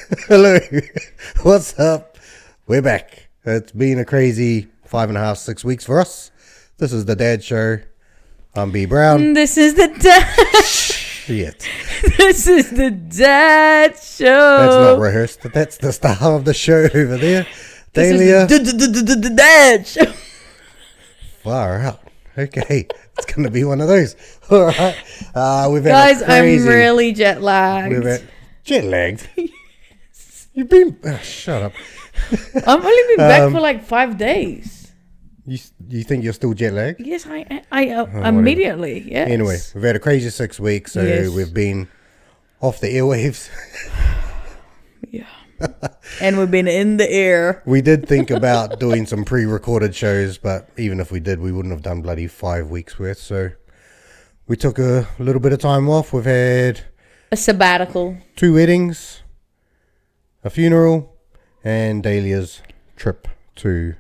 Hello. What's up? We're back. It's been a crazy 5.5, 6 weeks for us. This is the Dad Show. I'm B. Brown. This is the Dad. Shit. This is the Dad Show. That's not rehearsed. That's the star of the show over there. Delia. The Dad Show. Far out. Okay. It's going to be one of those. All right. We've had Guys, crazy... I'm really jet lagged. Jet lagged? You've been... Oh, shut up. I've only been back for like 5 days. You think you're still jet lagged? Yes, I immediately, yes. Anyway, we've had a crazy 6 weeks, so Yes. we've been off the airwaves. Yeah. And we've been in the air. We did think about doing some pre-recorded shows, but even if we did, we wouldn't have done bloody 5 weeks worth. So we took a little bit of time off. We've had A sabbatical. 2 weddings, a funeral, and Delia's trip to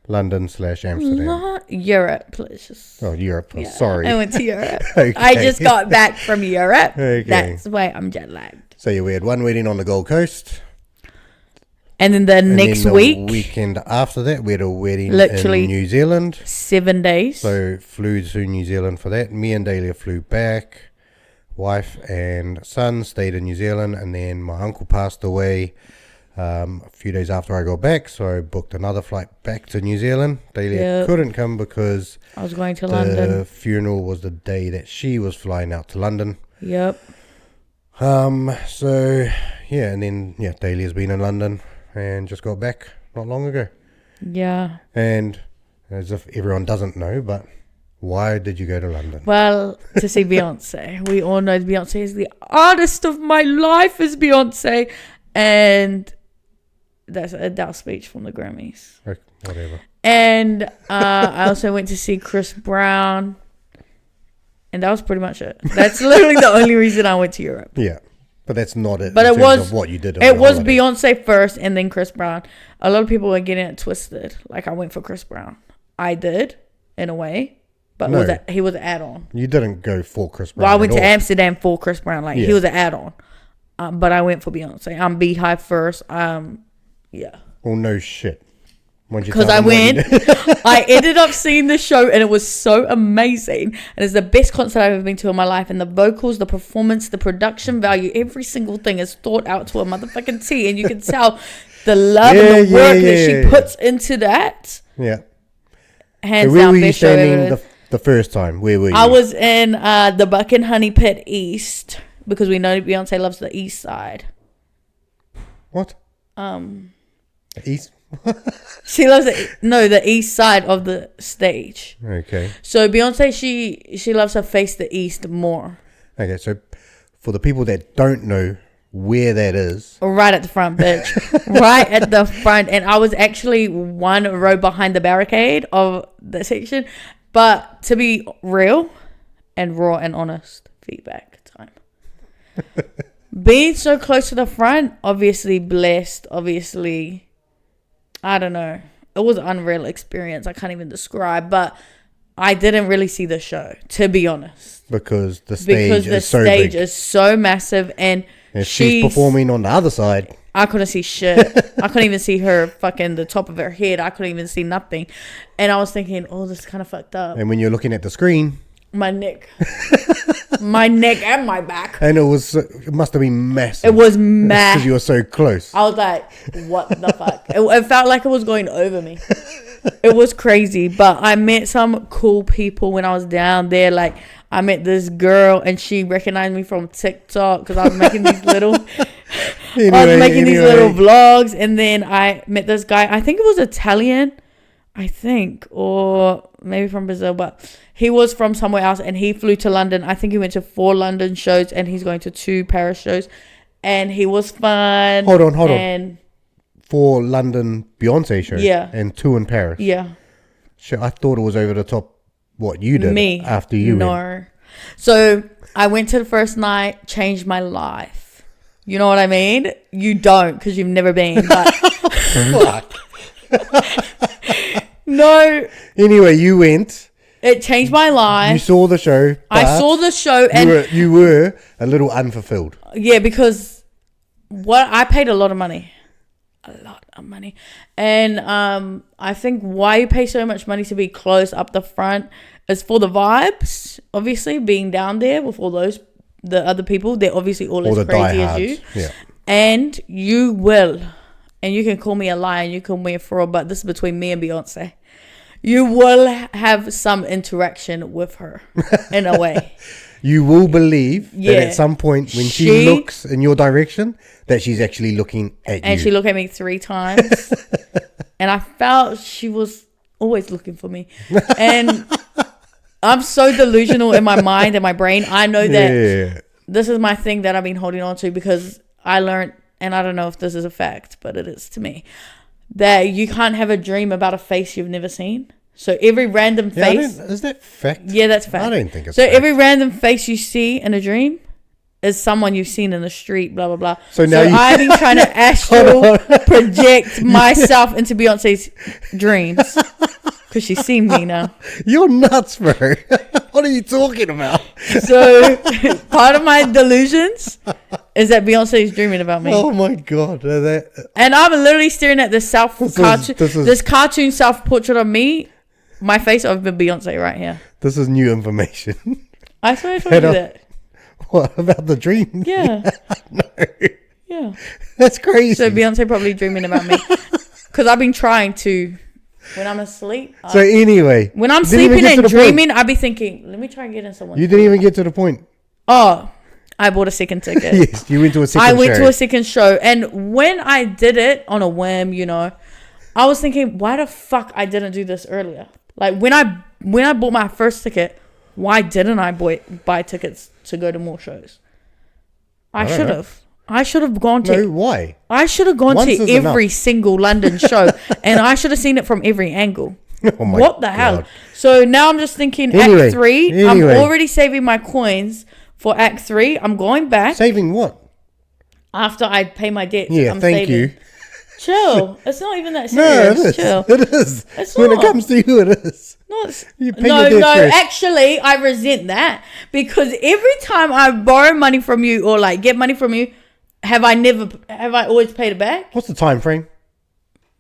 London/Amsterdam. Not Europe, please. Oh, Europe. Oh, Yeah, sorry. I went to Europe. Okay. I just got back from Europe. Okay. That's why I'm jet lagged. So yeah, we had one wedding on the Gold Coast. And then the next then the week, weekend after that, we had a wedding Literally in New Zealand. 7 days. So flew to New Zealand for that. Me and Delia flew back. Wife and son stayed in New Zealand, and then my uncle passed away a few days after I got back. So I booked another flight back to New Zealand. Delia couldn't come because I was going to the London. funeral was the day that she was flying out to London. Yep. So yeah, and then Delia's been in London and just got back not long ago. Yeah. And as if everyone doesn't know, but why did you go to London? Well, to see Beyonce. We all know Beyonce is the artist of my life is Beyonce. And that's a Adele speech from the Grammys. Okay, whatever. And I also went to see Chris Brown. And that was pretty much it. That's literally the only reason I went to Europe. Yeah, but that's not it. But in it terms was of what you did. It was Beyonce first and then Chris Brown. A lot of people were getting it twisted. Like I went for Chris Brown. I did, in a way. But No. he was an add-on. You didn't go for Chris Brown. Well, I went at to all. Amsterdam for Chris Brown. Like, Yeah. he was an add-on. But I went for Beyonce. I'm Beehive first. Yeah. Well, no shit. Because I went, I ended up seeing the show and it was so amazing. And it's the best concert I've ever been to in my life. And the vocals, the performance, the production value, every single thing is thought out to a motherfucking T. And you can tell the love and the work that she puts into that. Yeah. Hands So where down, were you best show ever. standing the first time? Where were you? I was in the Buck and Honey Pit East because we know Beyonce loves the East side. What? East? She loves the East side of the stage. Okay. So Beyonce, she loves to face the East more. Okay, so for the people that don't know where that is. Right at the front, bitch. Right at the front. And I was actually 1 row behind the barricade of the section. But to be real and raw and honest, feedback time. Being so close to the front, obviously blessed, obviously, I don't know. It was an unreal experience. I can't even describe, but I didn't really see the show, to be honest. Because the stage is so massive, and she's performing on the other side. I couldn't see shit. I couldn't even see her fucking the top of her head. I couldn't even see nothing. And I was thinking, oh, this is kind of fucked up. And when you're looking at the screen, my neck. My neck and my back. And it must have been massive. It was massive. Because you were so close. I was like, what the fuck? It felt like it was going over me. It was crazy. But I met some cool people when I was down there. Like, I met this girl and she recognized me from TikTok because I was making these little... these little vlogs. And then I met this guy. I think it was Italian. Or maybe from Brazil, but he was from somewhere else and he flew to London. I think he went to 4 London shows and he's going to 2 Paris shows, and he was fun. Hold on. 4 London Beyonce shows, yeah, and 2 in Paris. Yeah. Sure, I thought it was over the top. What you did me after you no. went. So I went to the first night, changed my life. You know what I mean? You don't because you've never been. But no. Anyway, you went. It changed my life. You saw the show. I saw the show, and you were a little unfulfilled. Yeah, because what I paid a lot of money. A lot of money. And I think why you pay so much money to be close up the front is for the vibes. Obviously, being down there with all the other people, they're obviously all as crazy as you. Yeah. And you will, and you can call me a liar and you can call me a fraud, but this is between me and Beyonce. You will have some interaction with her in a way. You will believe that at some point when she looks in your direction, that she's actually looking at you. And she looked at me 3 times. And I felt she was always looking for me. And I'm so delusional in my mind and my brain. I know that this is my thing that I've been holding on to because I learned, and I don't know if this is a fact, but it is to me, that you can't have a dream about a face you've never seen. So every random face... Is that fact? Yeah, that's fact. I don't think it's so fact. Every random face you see in a dream is someone you've seen in the street, blah, blah, blah. So now I've been trying to astral project myself into Beyonce's dreams. Because she's seen me now. You're nuts, bro. What are you talking about? So part of my delusions is that Beyonce is dreaming about me. Oh my God. And I'm literally staring at this cartoon self-portrait of me, my face of Beyonce right here. This is new information. I swear I told you that. What, about the dream? Yeah. No. Yeah. That's crazy. So Beyonce probably dreaming about me. Because I've been trying to... When I'm asleep. So anyway. When I'm sleeping and dreaming, I'll be thinking, let me try and get in someone. You didn't even get to the point. Oh, I bought a second ticket. Yes, you went to a second show. I went to a second show. And when I did it on a whim, you know, I was thinking, why the fuck I didn't do this earlier? Like when I bought my first ticket, why didn't I buy tickets to go to more shows? I should have. I should have gone to... No, why? I should have gone to every single London show. And I should have seen it from every angle. Oh my what the hell? So now I'm just thinking Act 3. I'm already saving my coins for Act 3. I'm going back. Saving what? After I pay my debt. Yeah, I'm thank saving. you. Chill. It's not even that No, serious. it is. Chill. It is. It's when not. it comes to you, it is. No, You pay your debt first. actually, I resent that. Because every time I borrow money from you or like get money from you, have I always paid it back? What's the time frame?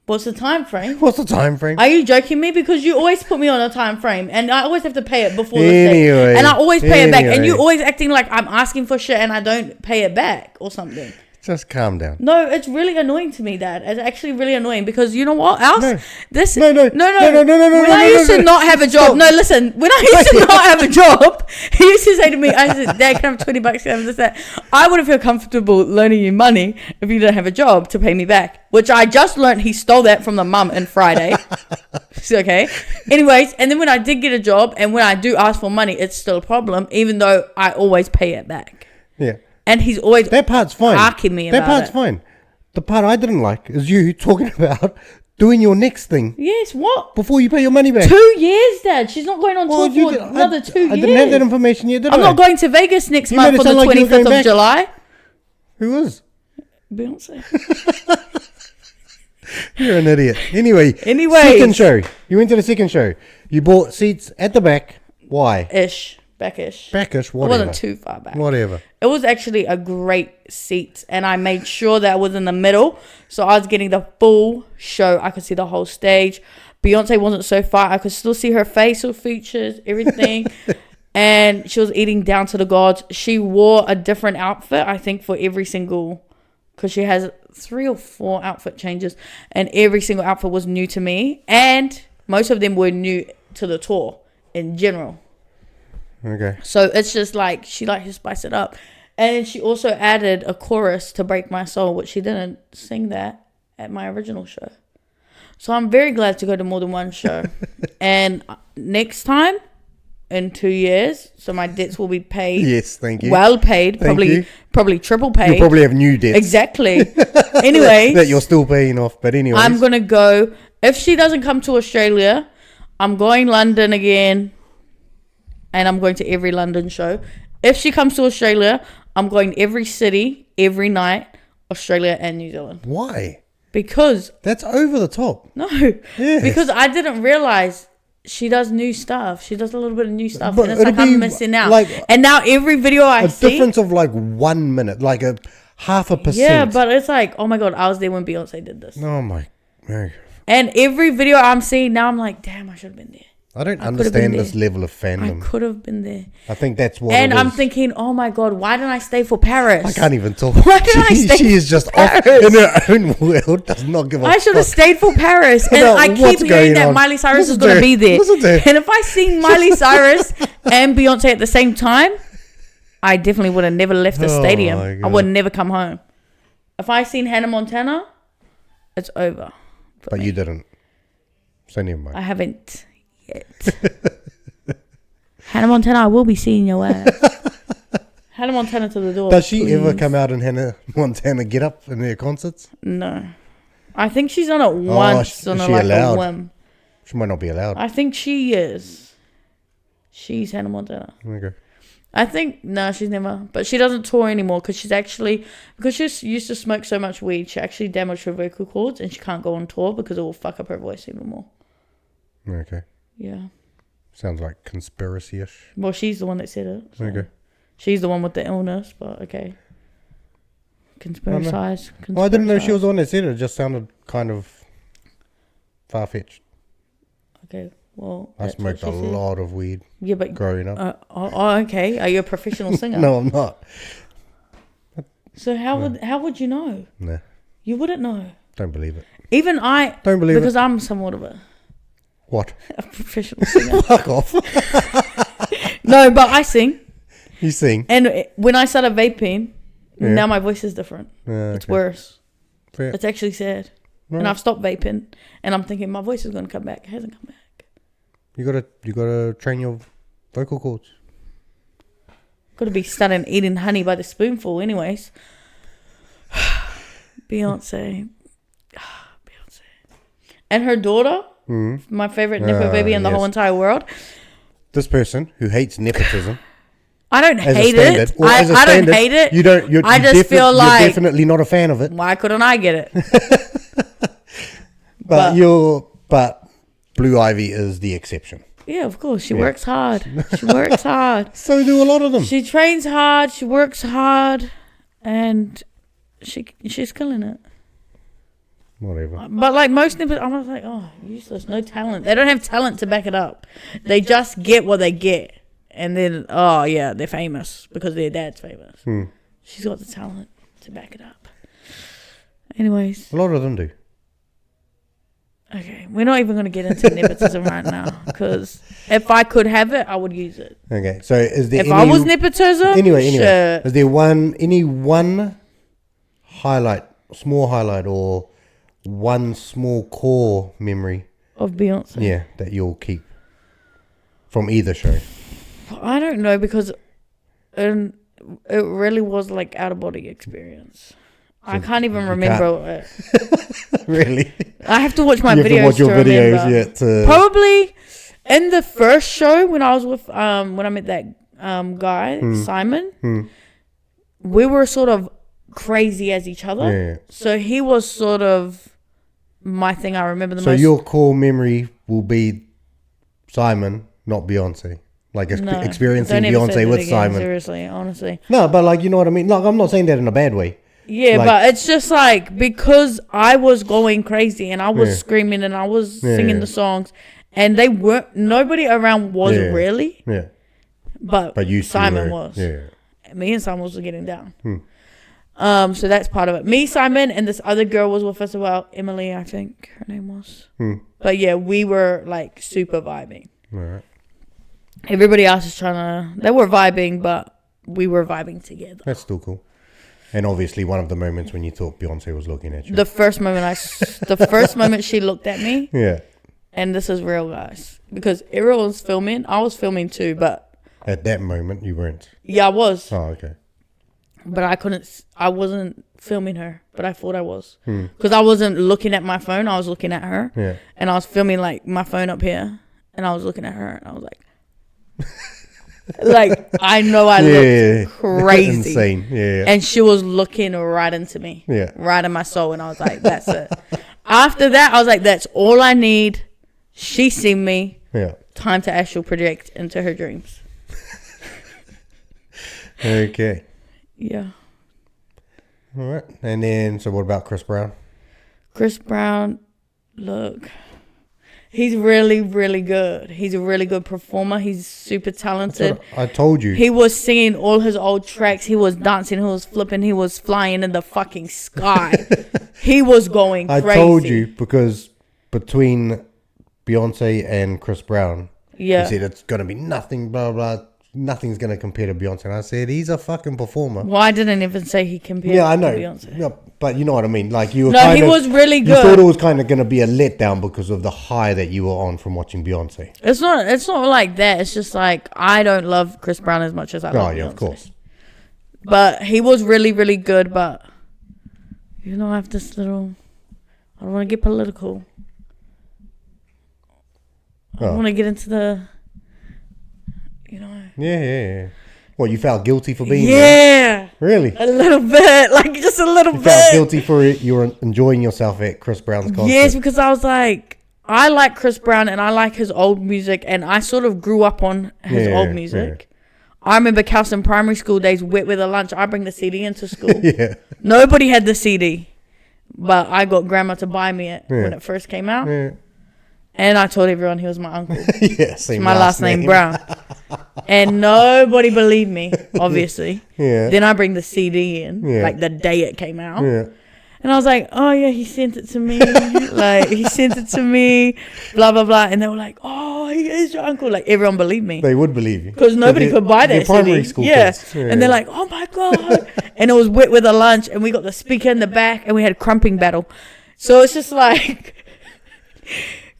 What's the time frame? What's the time frame? Are you joking me? Because you always put me on a time frame and I always have to pay it before the Anyway, date. And I always pay it back. And you always acting like I'm asking for shit and I don't pay it back or something. Just calm down. No, it's really annoying to me, Dad. It's actually really annoying because you know what else? No. When I used to not have a job. No, listen. When I used to not have a job, he used to say to me, I said, Dad, can I have $20? Can I have this, that? I wouldn't feel comfortable loaning you money if you didn't have a job to pay me back. Which I just learned he stole that from the mum on Friday. Okay. Anyways, and then when I did get a job and when I do ask for money, it's still a problem, even though I always pay it back. Yeah. And he's always that part's fine. Arcing me about that part's it. fine. The part I didn't like is you talking about doing your next thing. Yes, what? Before you pay your money back. 2 years, Dad. She's not going on tour for another 2 years. I didn't have that information yet, did I? I'm not going to Vegas next month for the 25th of July. Who is? Beyonce. You're an idiot. Anyway. Second show. You went to the second show. You bought seats at the back. Why? Backish. Backish, whatever. It wasn't too far back. Whatever. It was actually a great seat. And I made sure that I was in the middle. So I was getting the full show. I could see the whole stage. Beyonce wasn't so far. I could still see her facial features, everything. And she was eating down to the gods. She wore a different outfit, I think, for every single... Because she has 3 or 4 outfit changes. And every single outfit was new to me. And most of them were new to the tour in general. Okay. So it's just like she likes to spice it up. And she also added a chorus to Break My Soul, which she didn't sing that at my original show. So I'm very glad to go to more than one show. And next time, in 2 years, so my debts will be paid. Yes, thank you. Well paid, probably triple paid. You'll probably have new debts. Exactly. Anyway. that you're still paying off, but anyway. I'm going to go. If she doesn't come to Australia, I'm going London again. And I'm going to every London show. If she comes to Australia, I'm going every city, every night, Australia and New Zealand. Why? Because... That's over the top. No. Yes. Because I didn't realise she does new stuff. She does a little bit of new stuff. But and it's like I'm missing out. Like and now every video I see... A difference of like 1 minute. Like a 0.5%. Yeah, but it's like, oh my God, I was there when Beyonce did this. Oh my. And every video I'm seeing now, I'm like, damn, I should have been there. I don't understand this level of fandom. I could have been there. I think that's what And it I'm is. thinking, oh my God, why didn't I stay for Paris? I can't even talk. Why didn't I stay She is just off in her own world. Does not give a I should have fuck. stayed for Paris. And About I keep what's hearing going that on. Miley Cyrus Listen is going to to be there. Listen to her. And if I seen Miley Cyrus and Beyonce at the same time, I definitely would have never left the Oh stadium. my I God. would never come home. If I seen Hannah Montana, it's over. But you didn't. So never mind. I haven't yet. Hannah Montana, I will be seeing your ass. Hannah Montana to the door. Does she please. ever come out in Hannah Montana get up in their concerts? No. I think she's on it once on is a, she like allowed? a whim. She might not be allowed. I think she is. She's Hannah Montana. Okay. I think, no, she's never. But she doesn't tour anymore because she used to smoke so much weed, she actually damaged her vocal cords and she can't go on tour because it will fuck up her voice even more. Okay. Yeah. Sounds like conspiracy-ish. Well, she's the one that said it. So. Okay. She's the one with the illness, but okay. Conspiracize. Well, I didn't know she was the one that said it. It just sounded kind of far-fetched. Okay, well. I smoked a lot of weed growing up. Okay. Are you a professional singer? No, I'm not. So how would you know? Nah, You wouldn't know. don't believe it. Even I. Don't believe because it. I'm somewhat of a What? professional singer. Fuck off. No, but I sing. You sing. And when I started vaping, Yeah. now my voice is different. It's Okay. worse. Fair. It's actually sad. Right. And I've stopped vaping, and I'm thinking my voice is going to come back. It hasn't come back. You gotta train your vocal cords. Got to be starting eating honey by the spoonful, anyways. Beyonce, and her daughter, my favorite nepo baby in the whole entire world. This person who hates nepotism. I don't As hate a standard, it. or as a I don't standard, hate it. You don't. You're, I you just feel like you're definitely not a fan of it. why couldn't I get it? But Blue Ivy is the exception. Yeah, of course. She works hard. She works hard. So do a lot of them. She trains hard. She works hard, and she's killing it. Whatever. But like most nippers, I'm like, oh, useless, no talent. They don't have talent to back it up. They just get what they get, and then oh yeah, they're famous because their dad's famous. She's got the talent to back it up. Anyways, A lot of them do. okay, we're not even going to get into nepotism right now because if I could have it, I would use it. Okay. So is there If I was nepotism, Anyway. shit. Is there any one small highlight or one small core memory, Of Beyonce. that you'll keep from either show? I don't know because it really was like out of body experience. I can't even remember it. Really? I have to watch my You have to videos watch your videos, remember. Probably in the first show when I was with when I met that guy Simon, we were sort of crazy as each other. Yeah. So he was sort of my thing I remember the So most. your core memory will be Simon, not Beyonce. Like experiencing Don't ever say Beyonce that with again, Simon. Seriously, honestly. No, but like, you know what I mean? Like, I'm not saying that in a bad way. Yeah, Like- but it's just like because I was going crazy and I was screaming and I was singing the songs, and they weren't. Nobody around was really, Yeah. but But you two Simon were. was. Yeah. Me and Simon was getting down. So that's part of it. Me, Simon, and this other girl was with us as well. Emily, I think her name was. But yeah, we were like super vibing. All right. Everybody else is they were vibing, but we were vibing together. That's still cool. And obviously one of the moments when you thought Beyonce was looking at you. The first moment she looked at me, Yeah. and this is real, guys, because everyone was filming. I was filming too, but At that moment, you weren't. yeah, I was. Oh, okay. But I wasn't filming her, but I thought I was. Because I wasn't looking at my phone, I was looking at her. Yeah. And I was filming like my phone up here, and I was looking at her, and I was like, like, I know I looked crazy. Insane. Yeah. And she was looking right into me. Yeah. Right in my soul, and I was like, that's it. After that, I was like, that's all I need. She seen me. Yeah. Time to astral project into her dreams. Okay. Yeah. All right. And then, so what about Chris Brown? Chris Brown, look, he's really, really good. He's a really good performer. He's super talented. I told you. He was singing all his old tracks. He was dancing. He was flipping. He was flying in the fucking sky. He was going crazy. I told you because between Beyonce and Chris Brown, yeah, he said it's going to be nothing, blah, blah. Nothing's going to compare to Beyonce. And I said, he's a fucking performer. Well, I didn't even say he compared I know. to Beyonce. Yeah, but you know what I mean. Like you were No, he was really good. You thought it was kind of going to be a letdown because of the high that you were on from watching Beyonce. It's not like that. It's just like I don't love Chris Brown as much as I love Beyonce. Of course. But he was really, really good. But you know, I have this little. I don't want to get political. I don't want to get into the. You know. Yeah. What, you felt guilty for being there? Yeah. Really? A little bit. Like, just a little bit. You felt guilty for it? You were enjoying yourself at Chris Brown's concert? Yes, because I was like, I like Chris Brown and I like his old music. And I sort of grew up on his old music. Yeah. I remember Calston primary school days, wet weather lunch. I bring the CD into school. Yeah. Nobody had the CD. But I got grandma to buy me it when it first came out. Yeah. And I told everyone he was my uncle. Same my last name Brown. And nobody believed me, obviously. Yeah. Then I bring the CD in, like the day it came out. Yeah. And I was like, oh, yeah, he sent it to me. He sent it to me, blah, blah, blah. And they were like, oh, he is your uncle. Like, everyone believed me. They would believe you. Because nobody could buy that primary CD. School kids. Yeah. And they're like, oh, my God. And it was wet with a lunch. And we got the speaker in the back. And we had crumping battle. So it's just like...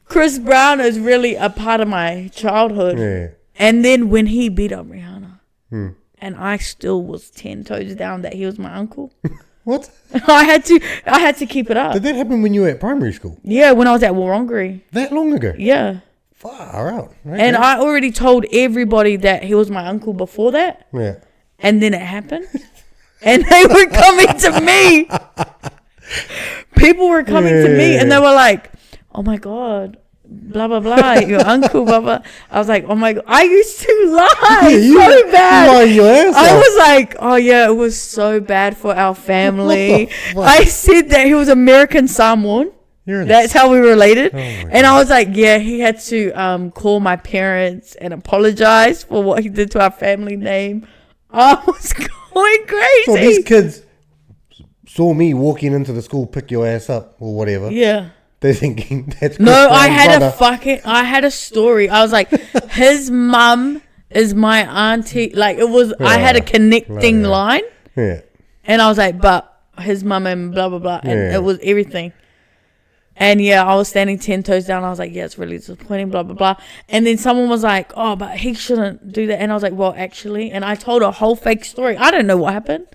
Chris Brown is really a part of my childhood. Yeah. And then when he beat up Rihanna, and I still was 10 toes down that he was my uncle. What? I had to keep it up. Did that happen when you were at primary school? Yeah, when I was at Wurrungree. That long ago? Yeah. Far out. Okay. And I already told everybody that he was my uncle before that. Yeah. And then it happened. And they were coming to me. People were coming to me and they were like, oh my God, blah, blah, blah, your uncle, blah, blah. I was like, oh my God, I used to lie so bad. I was like, oh yeah, it was so bad for our family. I said that he was American Samoan. That's how we related. And I was like, yeah, he had to call my parents and apologize for what he did to our family name. I was going crazy. So these kids saw me walking into the school, pick your ass up or whatever. Yeah. They're thinking that's no. I had a story. I was like, his mum is my auntie. Like it was. I had a connecting line. Yeah. And I was like, but his mum and blah blah blah, and it was everything. And yeah, I was standing 10 toes down. I was like, yeah, it's really disappointing, blah blah blah. And then someone was like, oh, but he shouldn't do that. And I was like, well, actually, and I told a whole fake story. I don't know what happened.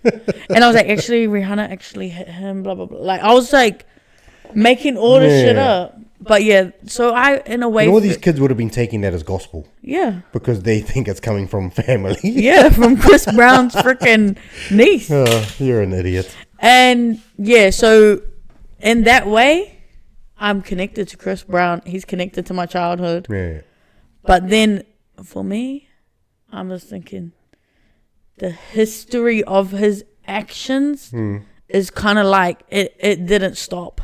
And I was like, actually, Rihanna actually hit him, blah blah blah. Like I was like. Making all this shit up. But yeah, so I, in a way... all these kids would have been taking that as gospel. Yeah. Because they think it's coming from family. Yeah, from Chris Brown's freaking niece. Oh, you're an idiot. And yeah, so in that way, I'm connected to Chris Brown. He's connected to my childhood. Yeah. But then, for me, I'm just thinking, the history of his actions is kind of like, it didn't stop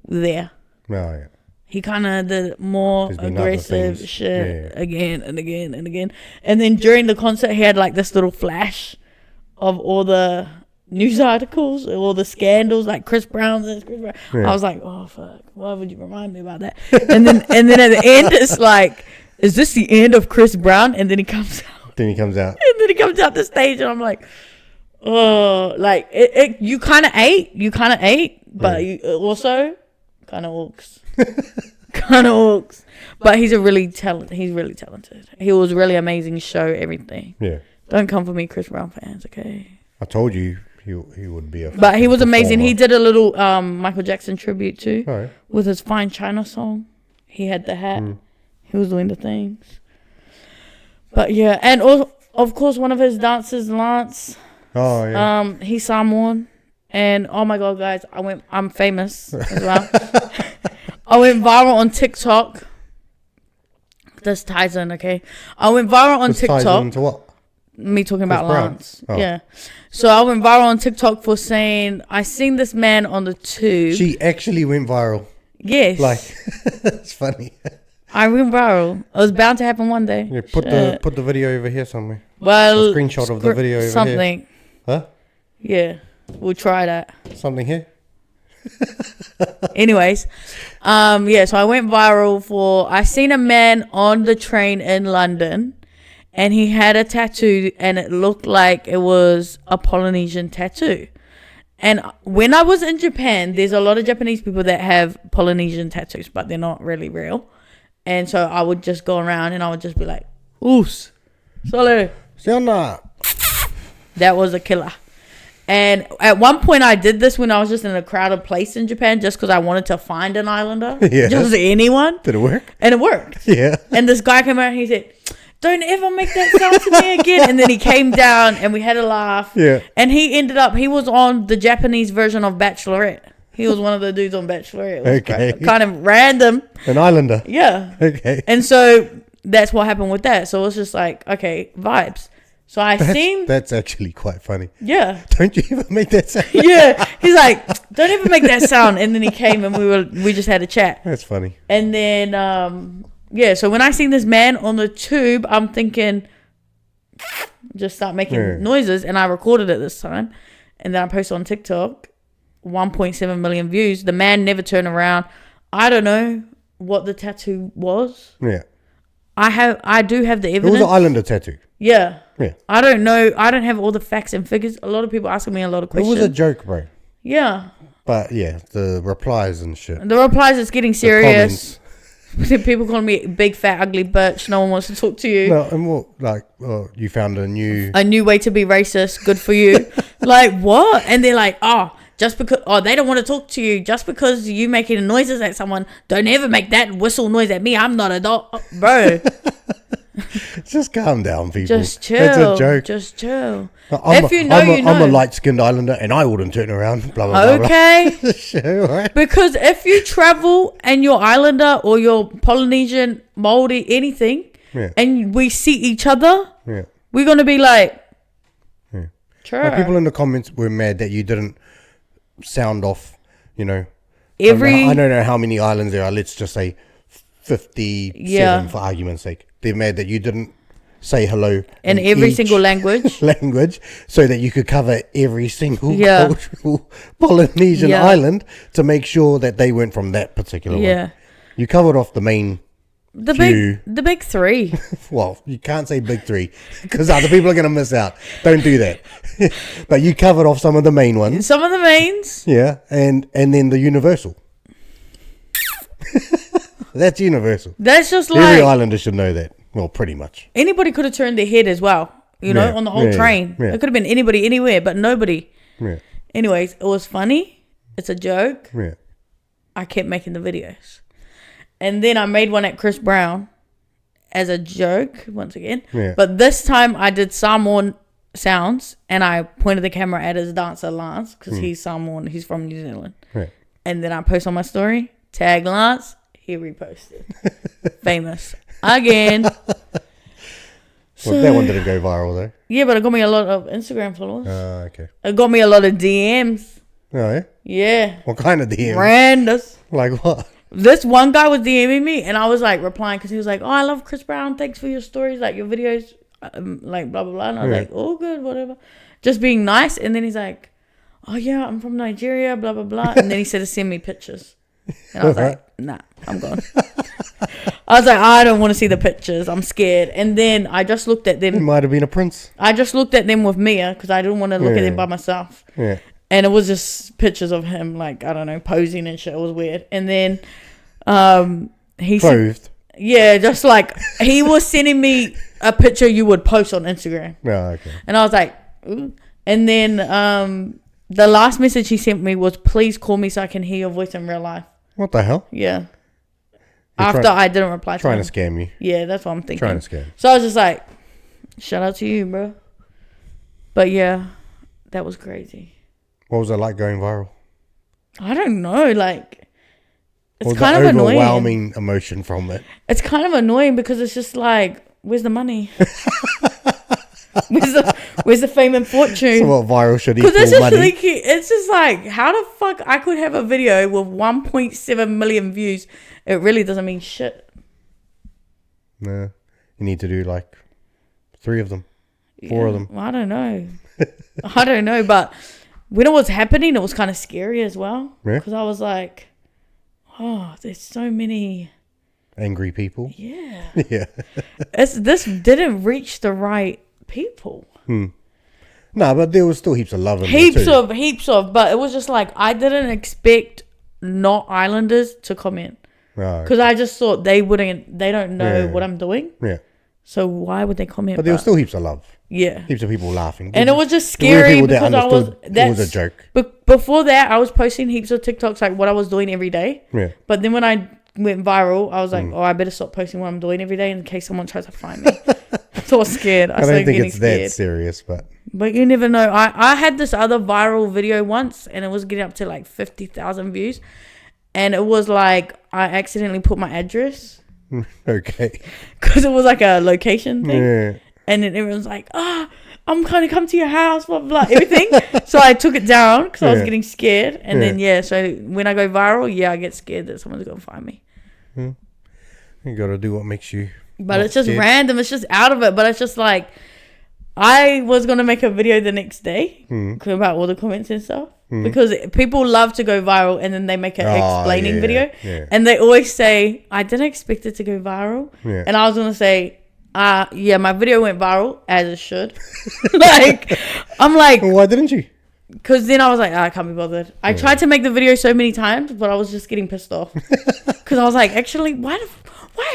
there. Oh, yeah. He kind of did more aggressive shit again and again and again. And then during the concert, he had like this little flash of all the news articles, all the scandals, like Chris Brown. I was like, oh fuck, why would you remind me about that? And then at the end, it's like, is this the end of Chris Brown? And then he comes out. And then he comes out the stage, and I'm like, oh, like you kind of ate, but you also. Kind of orcs. But he's really talented. He was really amazing show, everything. Yeah. Don't come for me, Chris Brown fans, okay? I told you he would be a... But he was amazing. He did a little Michael Jackson tribute too. With his Fine China song. He had the hat. He was doing the things. But yeah, and of course one of his dancers, Lance. Oh, yeah. He's Samoan. And oh my God, guys, I'm famous as well. I went viral on TikTok. This ties in, okay? I went viral on TikTok. Ties into what? me talking about Chris Brown? Lance. Oh. Yeah. So I went viral on TikTok for saying I seen this man on the tube. She actually went viral. Yes. Like, it's funny. I went viral. It was bound to happen one day. Yeah, Shit. put the video over here somewhere. Well, A screenshot of the video over here. something. Huh? Yeah, we'll try that. Something here? Anyways, yeah. So I went viral for I seen a man on the train in London, and he had a tattoo, and it looked like it was a Polynesian tattoo. And when I was in Japan, there's a lot of Japanese people that have Polynesian tattoos, but they're not really real. And so I would just go around and I would just be like, "Oos, sole." Siona. That was a killer. And at one point I did this when I was just in a crowded place in Japan, just because I wanted to find an islander. Yeah. Just anyone. Did it work? And it worked. Yeah. And this guy came out and he said, "Don't ever make that sound to me again." And then he came down and we had a laugh. Yeah. And he was on the Japanese version of Bachelorette. He was one of the dudes on Bachelorette. It was Okay. kind of random. An islander. Yeah. Okay. And so that's what happened with that. So it was just like, okay, vibes. So That's actually quite funny. yeah. Don't you ever make that sound? Yeah. He's like, "Don't ever make that sound." And then he came and we just had a chat. That's funny. And then yeah, so when I seen this man on the tube, I'm thinking just start making noises, and I recorded it this time. And then I posted on TikTok, 1.7 million views. The man never turned around. I don't know what the tattoo was. Yeah. I do have the It evidence. was an islander tattoo. Yeah. Yeah. I don't know. I don't have all the facts and figures. A lot of people asking me a lot of It questions. was a joke, bro. Yeah. But yeah, the replies and shit. The replies is getting The serious. comments. People calling me big fat ugly bitch. No one wants to talk to you. No, and what, like, oh, you found a new way to be racist. Good for you. Like, what? And they're like, just because they don't want to talk to you, just because you making noises at someone, don't ever make that whistle noise at me. I'm not a dog. Bro. Just calm down, people. Just chill. It's a joke. Just chill. I'm know. a light-skinned islander, and I wouldn't turn around. Blah blah blah. Okay. Blah. Sure, right? Because if you travel and you're islander or you're Polynesian, Maori, anything, and we see each other, we're gonna be like, Well, people in the comments were mad that you didn't sound off. You know, I don't know how many islands there are. Let's just say 57 for argument's sake. They're mad that you didn't say hello in every single language, so that you could cover every single cultural Polynesian island to make sure that they weren't from that particular one. You covered off the main the big three. Well, you can't say big three because other people are going to miss out. Don't do that. But you covered off some of the main ones. Some of the mains. Yeah, and then the universal. That's universal. That's just like every islander should know that. Well, pretty much. Anybody could have turned their head as well, you know, on the whole train. It could have been anybody, anywhere, but nobody. Yeah. Anyways, it was funny. It's a joke. Yeah. I kept making the videos. And then I made one at Chris Brown as a joke, once again. Yeah. But this time I did Samoan sounds, and I pointed the camera at his dancer, Lance, because he's Samoan. He's from New Zealand. Yeah. And then I post on my story, tag Lance. He reposted. Famous. Again. Well, that one didn't go viral though. Yeah, but it got me a lot of Instagram followers. Okay. It got me a lot of DMs. Oh, yeah? Yeah. What kind of DMs? Randos. Like what? This one guy was DMing me, and I was like replying because he was like, "Oh, I love Chris Brown. Thanks for your stories, like your videos, like blah blah blah." And I was like, "Oh, good, whatever." Just being nice. And then he's like, "Oh yeah, I'm from Nigeria, blah blah blah." And then he said to send me pictures. And I was like, "Nah, I'm gone." I was like, "I don't want to see the pictures. I'm scared." And then I just looked at them. It might have been a prince. I just looked at them with Mia because I didn't want to look at them by myself. Yeah. And it was just pictures of him, like, I don't know, posing and shit. It was weird. And then he Posed. yeah, just like he was sending me a picture you would post on Instagram. Oh, okay. And I was like, ooh. And then the last message he sent me was, "Please call me so I can hear your voice in real life." What the hell? Yeah. After I didn't reply to him. Trying to scam you. Yeah, that's what I'm thinking. Trying to scam. So I was just like, shout out to you, bro. But yeah, that was crazy. What was it like going viral? I don't know, like, it's What was kind the of annoying. overwhelming emotion from it? It's kind of annoying because it's just like, where's the money? Where's the fame and fortune? So what viral should Because equal money? it's just like, how the fuck I could have a video with 1.7 million views? It really doesn't mean shit. No, you need to do like 3 of them, 4 of them. I don't know. I don't know, but when it was happening, it was kind of scary as well. Yeah. Because I was like, oh, there's so many Angry people. Yeah. Yeah. This didn't reach the right people. No, but there was still heaps of love in Heaps there too. of, but it was just like, I didn't expect not Islanders to comment. Because I just thought they don't know what I'm doing. Yeah. So why would they comment? But there was still heaps of love. Yeah. Heaps of people laughing. And it was just scary because it was a joke. But before that, I was posting heaps of TikToks, like what I was doing every day. Yeah. But then when I went viral, I was like, oh, I better stop posting what I'm doing every day in case someone tries to find me. So I was scared. I don't think it's that serious, but you never know. I had this other viral video once, and it was getting up to like 50,000 views, and it was like I accidentally put my address. Okay. Because it was like a location thing. Yeah. And then everyone's like, I'm going to come to your house, blah, blah, blah, everything. So I took it down because I was getting scared. And then, so when I go viral, I get scared that someone's going to find me. You got to do what makes you. But it's just random. It's just out of it. But it's just like, I was going to make a video the next day about all the comments and stuff. Because people love to go viral and then they make an explaining video. Yeah. And they always say, I didn't expect it to go viral. Yeah. And I was going to say, my video went viral, as it should. I'm like... Well, why didn't you? Because then I was like, I can't be bothered. I tried to make the video so many times, but I was just getting pissed off. Because I was like, actually, why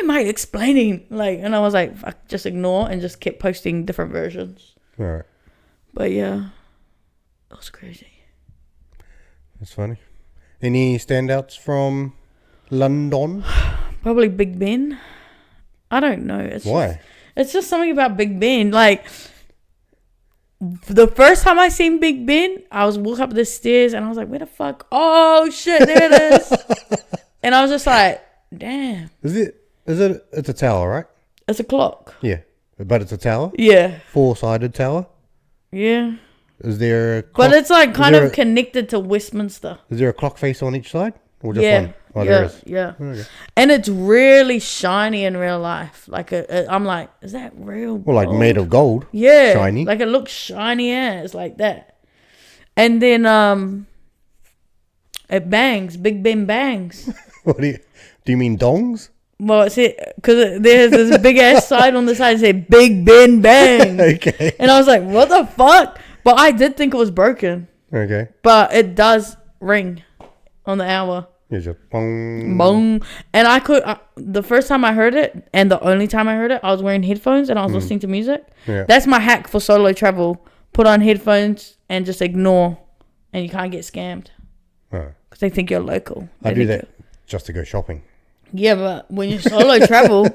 am I explaining? And I was like, fuck, just ignore, and just kept posting different versions. All right. But yeah, it was crazy. That's funny. Any standouts from London? Probably Big Ben. I don't know. Why? It's just something about Big Ben. Like, the first time I seen Big Ben, I was walking up the stairs and I was like, where the fuck? Oh shit, there it is. And I was just like, damn. It's a tower, right? It's a clock. Yeah. But it's a tower? Yeah. 4-sided tower? Yeah. Is there a clock? But it's like kind of connected to Westminster. Is there a clock face on each side? Or just one? Oh, yeah, there is. Yeah. Okay. And it's really shiny in real life. I'm like, is that real gold? Well, like made of gold. Yeah. Shiny. Like it looks shiny as like that. And then it bangs. Big Ben bangs. What do you mean dongs? Well, it's it because there's this big ass sign on the side that said Big Ben bang. Okay. And I was like, what the fuck? But I did think it was broken. Okay. But it does ring on the hour. Yeah, just bong. Bong. And the first time I heard it, and the only time I heard it, I was wearing headphones and I was listening to music. Yeah. That's my hack for solo travel. Put on headphones and just ignore, and you can't get scammed. Because they think you're local. I do that just to go shopping. Yeah, but when you solo travel,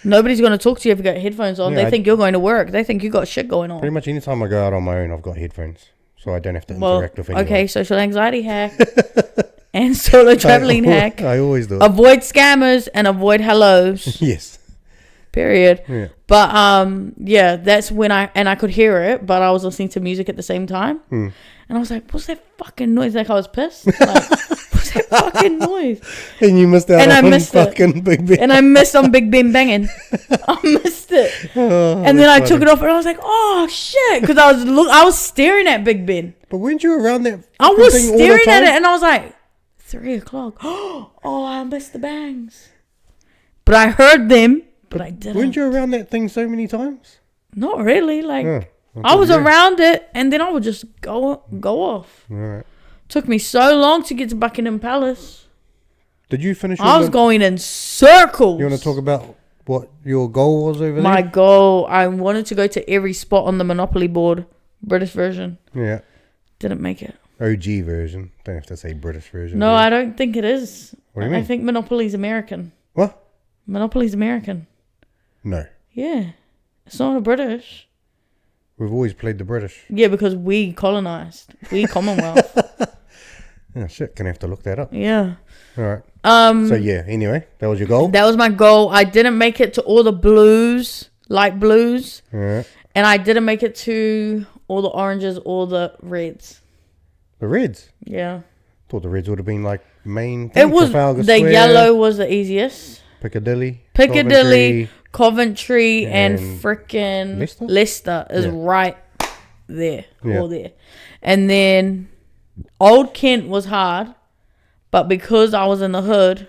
nobody's going to talk to you if you got headphones on. Yeah, they think you're going to work. They think you got shit going on. Pretty much any time I go out on my own, I've got headphones. So I don't have to interact with anyone. Okay, social anxiety hack. And solo traveling hack. I always do. Avoid scammers and avoid hellos. Yes. Period. Yeah. But that's when I could hear it, but I was listening to music at the same time. And I was like, what's that fucking noise? Like I was pissed. Like, what's that fucking noise? And you missed out on fucking Big Ben. And I missed on Big Ben banging. I missed it. And then I took it off and I was like, oh shit. Because I was staring at Big Ben. But weren't you around that I was staring at it and I was like, 3:00. Oh, I missed the bangs. But I heard them, but I didn't. Weren't you around that thing so many times? Not really. I was around it, and then I would just go off. All right. Took me so long to get to Buckingham Palace. Did you finish? I was going in circles. You want to talk about what your goal was over there? My goal, I wanted to go to every spot on the Monopoly board, British version. Yeah. Didn't make it. OG version. Don't have to say British version. No, I don't think it is. What do you mean? I think Monopoly's American. What? Monopoly's American. No. Yeah. It's not a British. We've always played the British. Yeah, because we colonized. We Commonwealth. Oh, shit. Gonna have to look that up. Yeah. All right. So, yeah. Anyway, that was your goal? That was my goal. I didn't make it to all the blues, light blues. Yeah. And I didn't make it to all the oranges or the reds. The reds? Yeah. Thought the reds would have been like main It was Trafalgar the Square, yellow was the easiest. Piccadilly, Coventry and freaking Leicester? is right there. All there. And then Old Kent was hard, but because I was in the hood,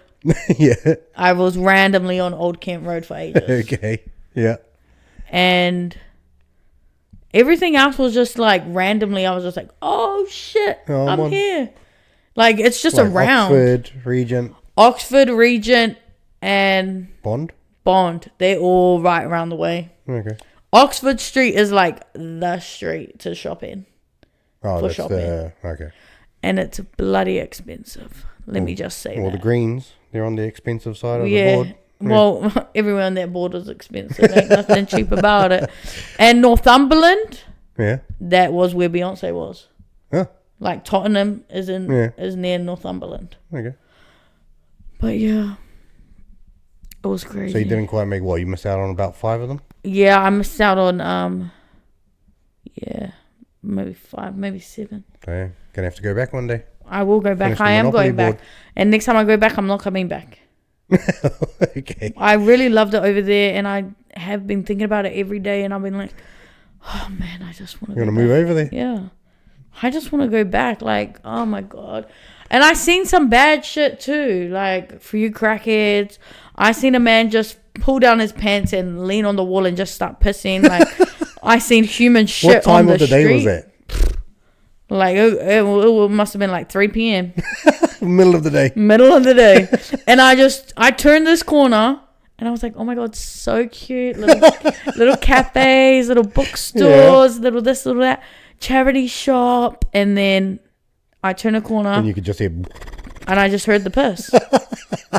I was randomly on Old Kent Road for ages. Okay. Yeah. And everything else was just like randomly. I was just like, oh shit, I'm here. Like it's just like around. Oxford, Regent, and Bond. They're all right around the way. Okay. Oxford Street is like the street to shop in. Oh, that's shopping. Okay. And it's bloody expensive. Let me just say that. The greens, they're on the expensive side of the board. Well, everywhere on that board is expensive. Ain't nothing cheap about it. And Northumberland, that was where Beyonce was. Huh. Like Tottenham is near Northumberland. Okay. But yeah, it was crazy. So you didn't quite make what? You missed out on about 5 of them? Yeah, I missed out on maybe 5, maybe 7. Okay. Gonna have to go back one day. I will go back. I am going back. And next time I go back, I'm not coming back. Okay. I really loved it over there, and I have been thinking about it every day, and I've been like, oh man, I just want to. You want to move over there? Yeah, I just want to go back. Like, oh my god, and I seen some bad shit too. Like for you crackheads, I seen a man just pull down his pants and lean on the wall and just start pissing. Like I seen human shit on the street. What time of the day was that? Like it must have been like 3 p.m. Middle of the day. And I turned this corner and I was like, oh my god, so cute. Little cafes, little bookstores, little this, little that, charity shop. And then I turned a corner and you could just hear, and I just heard the piss.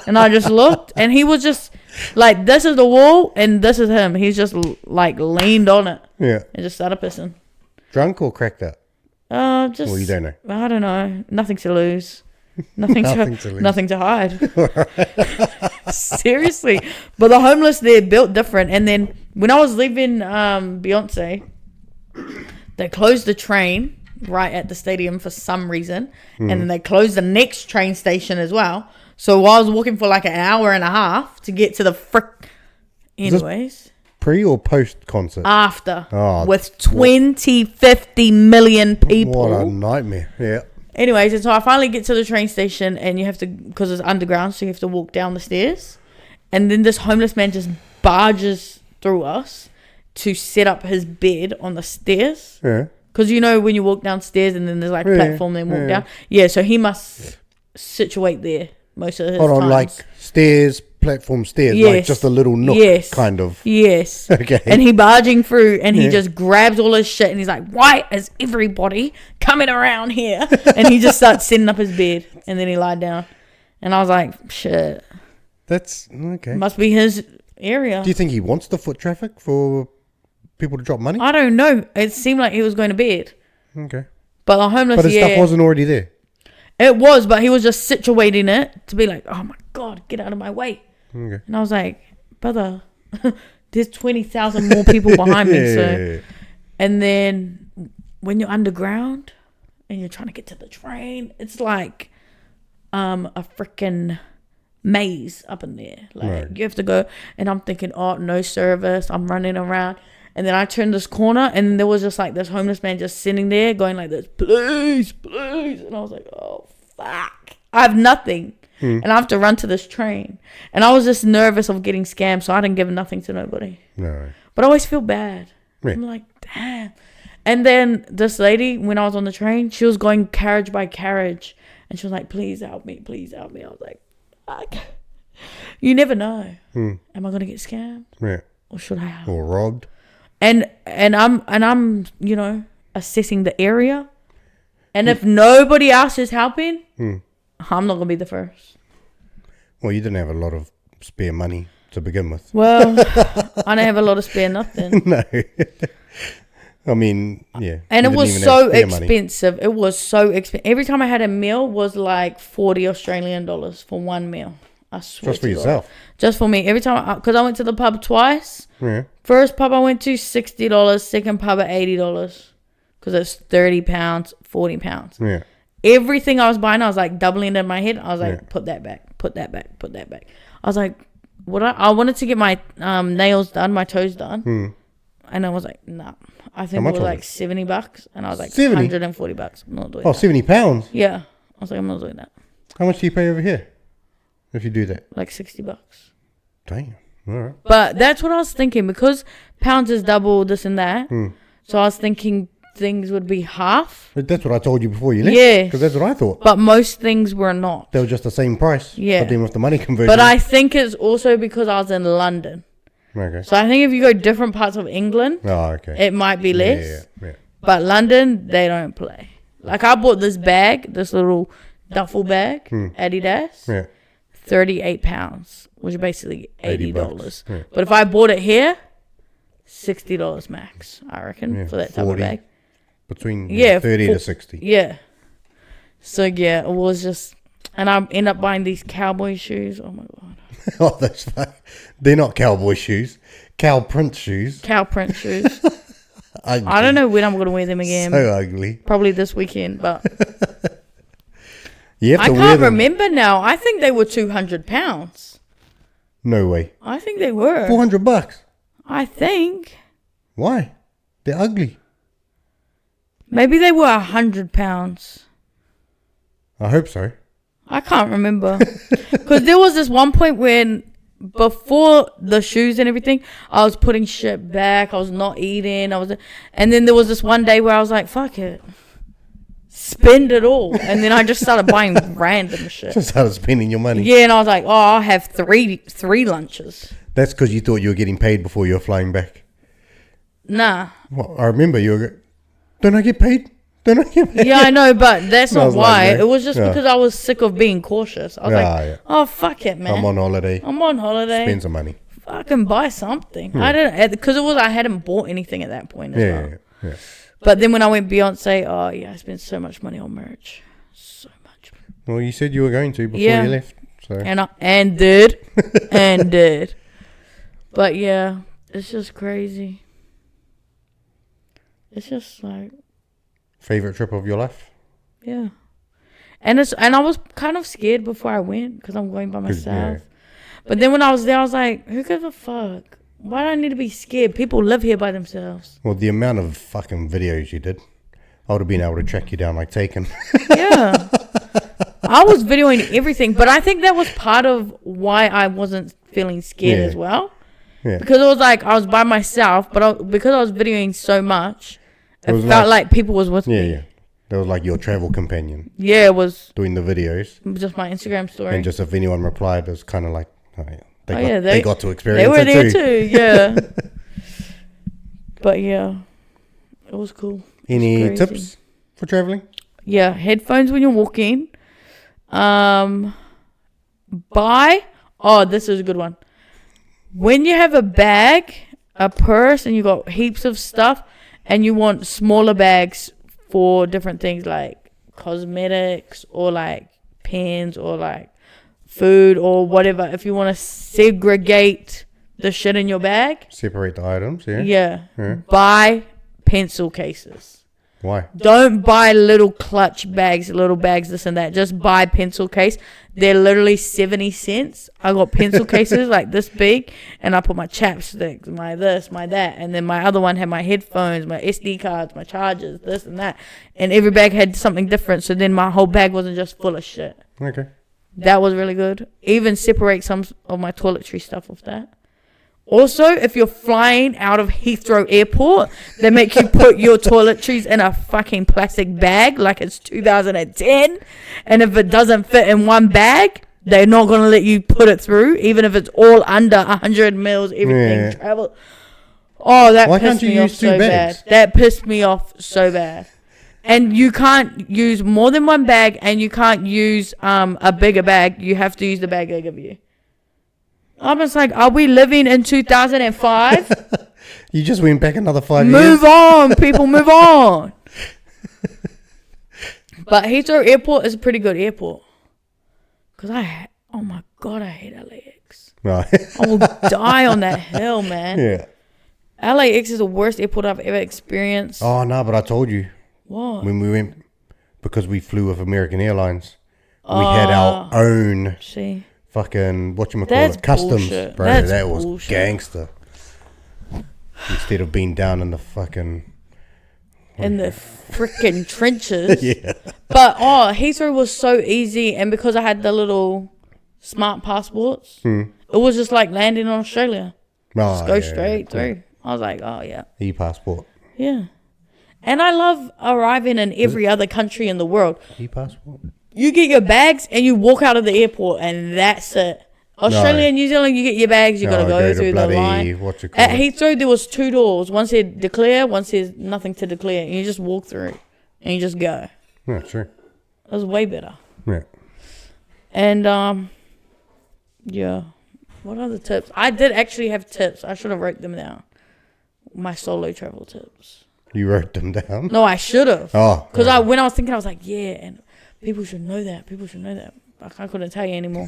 And I just looked, and he was just like, this is the wall and this is him. He's just like leaned on it. Yeah. And just started pissing. Drunk or cracked up? Just. Well, you don't know. I don't know. Nothing to lose. Nothing to hide. Seriously. But the homeless, they're built different. And then when I was leaving Beyonce, they closed the train right at the stadium for some reason. And then they closed the next train station as well. So I was walking for like an hour and a half to get to the anyways. Pre or post concert? After. With 50 million people. What a nightmare. Yeah. Anyways, and so I finally get to the train station, and you have to, because it's underground, so you have to walk down the stairs. And then this homeless man just barges through us to set up his bed on the stairs. Yeah. Because you know when you walk downstairs and then there's like platform, then walk down. Yeah, so he must situate there most of his times. Like stairs, platform stairs, like just a little nook kind of. Yes. Okay. And he barging through, and he just grabs all his shit, and he's like, why is everybody coming around here? And he just starts setting up his bed, and then he lied down. And I was like, shit. That's okay. Must be his area. Do you think he wants the foot traffic for people to drop money? I don't know. It seemed like he was going to bed. Okay. But the homeless, but his stuff wasn't already there. It was, but he was just situating it to be like, oh my God, get out of my way. Okay. And I was like, brother, there's 20,000 more people behind me. So, and then when you're underground and you're trying to get to the train, it's like a freaking maze up in there. Like you have to go, and I'm thinking, oh, no service. I'm running around. And then I turned this corner, and there was just like this homeless man just sitting there going like this, please, please. And I was like, oh, fuck. I have nothing. And I have to run to this train. And I was just nervous of getting scammed, so I didn't give nothing to nobody. No. But I always feel bad. Yeah. I'm like, damn. And then this lady, when I was on the train, she was going carriage by carriage. And she was like, please help me, please help me. I was like, fuck. You never know. Am I going to get scammed? Yeah. Or should I help? Or robbed? And I'm you know, assessing the area. And if nobody else is helping, I'm not gonna be the first. Well, you didn't have a lot of spare money to begin with. Well, I don't have a lot of spare nothing. No. I mean, yeah. And it was so expensive. Money. It was so expensive. Every time I had a meal was like 40 Australian dollars for one meal. I swear. Just for yourself? Just for me. Every time, because I went to the pub twice. Yeah. First pub I went to, $60. Second pub at $80. Because it's £30, £40. Yeah. Everything I was buying, I was like doubling it in my head. I was like, put that back, put that back, put that back. I was like, I wanted to get my nails done, my toes done. And I was like, nah. I think it was like $70. And I was like, 70? $140. I'm not doing that. £70? Yeah. I was like, I'm not doing that. How much do you pay over here if you do that? Like $60. Damn. All right. But that's what I was thinking, because pounds is double this and that. So I was thinking things would be half. But that's what I told you before you left. Yeah. Because that's what I thought. But most things were not. They were just the same price. Yeah. But then with the money conversion. But I think it's also because I was in London. Okay. So I think if you go different parts of England, it might be less. Yeah. But London, they don't play. Like I bought this bag, this little duffel bag, Adidas. Yeah. £38, which is basically $80. Yeah. But if I bought it here, $60 max, I reckon, for that type of bag. Between 30 to 60. Yeah. So yeah, it was just, and I end up buying these cowboy shoes. Oh my god. Oh, that's fine. They're not cowboy shoes. Cow print shoes. Cow print shoes. I don't know when I'm gonna wear them again. So ugly. Probably this weekend, but you have to I wear can't them. remember now. I think they were £200. No way. I think they were. $400. I think. Why? They're ugly. Maybe they were £100. I hope so. I can't remember. Because there was this one point when, before the shoes and everything, I was putting shit back. I was not eating. And then there was this one day where I was like, fuck it. Spend it all. And then I just started buying random shit. Just started spending your money. Yeah, and I was like, oh, I'll have three lunches. That's because you thought you were getting paid before you were flying back. Nah. Well, I remember you were don't I get paid? Don't I get paid? Yeah, I know, but that's not why. Like, it was just because I was sick of being cautious. I was oh, fuck it, man. I'm on holiday. Spend some money. Fucking buy something. I didn't, because I hadn't bought anything at that point as well. Yeah. But then when I went Beyonce, oh yeah, I spent so much money on merch. So much. Well, you said you were going to before you left. So. And did. But yeah, it's just crazy. It's just like... Favorite trip of your life? Yeah. And I was kind of scared before I went because I'm going by myself. Yeah. But then when I was there, I was like, who gives a fuck? Why do I need to be scared? People live here by themselves. Well, the amount of fucking videos you did, I would have been able to track you down like Taken. Yeah. I was videoing everything, but I think that was part of why I wasn't feeling scared as well. Yeah. Because it was like I was by myself, but because I was videoing so much, it felt like people was with me. Yeah. That was like your travel companion. Yeah, it was. Doing the videos. Just my Instagram story. And just if anyone replied, it was kind of like, they got to experience it too. They were there too, yeah. But yeah, it was cool. Any tips for traveling? Yeah, headphones when you're walking. This is a good one. When you have a bag, a purse, and you got heaps of stuff, and you want smaller bags for different things like cosmetics or like pens or like food or whatever. If you want to segregate the shit in your bag. Separate the items, yeah. Buy pencil cases. Why? Don't buy little clutch bags, little bags, this and that. Just buy pencil case. They're literally 70 cents. I got pencil cases like this big, and I put my chapsticks, my this, my that, and then my other one had my headphones, my SD cards, my chargers, this and that. And every bag had something different, so then my whole bag wasn't just full of shit. Okay. That was really good. Even separate some of my toiletry stuff with that. Also, if you're flying out of Heathrow Airport, they make you put your toiletries in a fucking plastic bag like it's 2010. And if it doesn't fit in one bag, they're not going to let you put it through, even if it's all under 100 mils, everything travel. Oh, that pissed me off so bad. That pissed me off so bad. And you can't use more than one bag, and you can't use a bigger bag. You have to use the bag they give you. I'm just like, are we living in 2005? You just went back another 5 years. Move on, people, move on. But Heathrow Airport is a pretty good airport. Because oh my God, I hate LAX. Right. I will die on that hill, man. Yeah. LAX is the worst airport I've ever experienced. Oh, no, but I told you. What? When we went, because we flew with American Airlines, we had our own See, fucking, That's customs. bullshit. Bro, That's that was bullshit. gangster. Instead of being down in the fucking... in the freaking trenches. Yeah. But, Heathrow was so easy. And because I had the little smart passports, it was just like landing in Australia. Oh, Just go straight through. I was like, oh, yeah. E-passport. Yeah. And I love arriving in every other country in the world. E-passport? You get your bags and you walk out of the airport and that's it. Australia and New Zealand, you get your bags, you got to go through the line. At Heathrow, there was 2 doors. One said declare, one says nothing to declare. And you just walk through and you just go. Yeah, true. It was way better. Yeah. And, yeah. What other tips? I did actually have tips. I should have wrote them down. My solo travel tips. You wrote them down? No, I should have. Oh. Because when I was thinking, I was like, yeah, and people should know that. People should know that. I couldn't tell you anymore.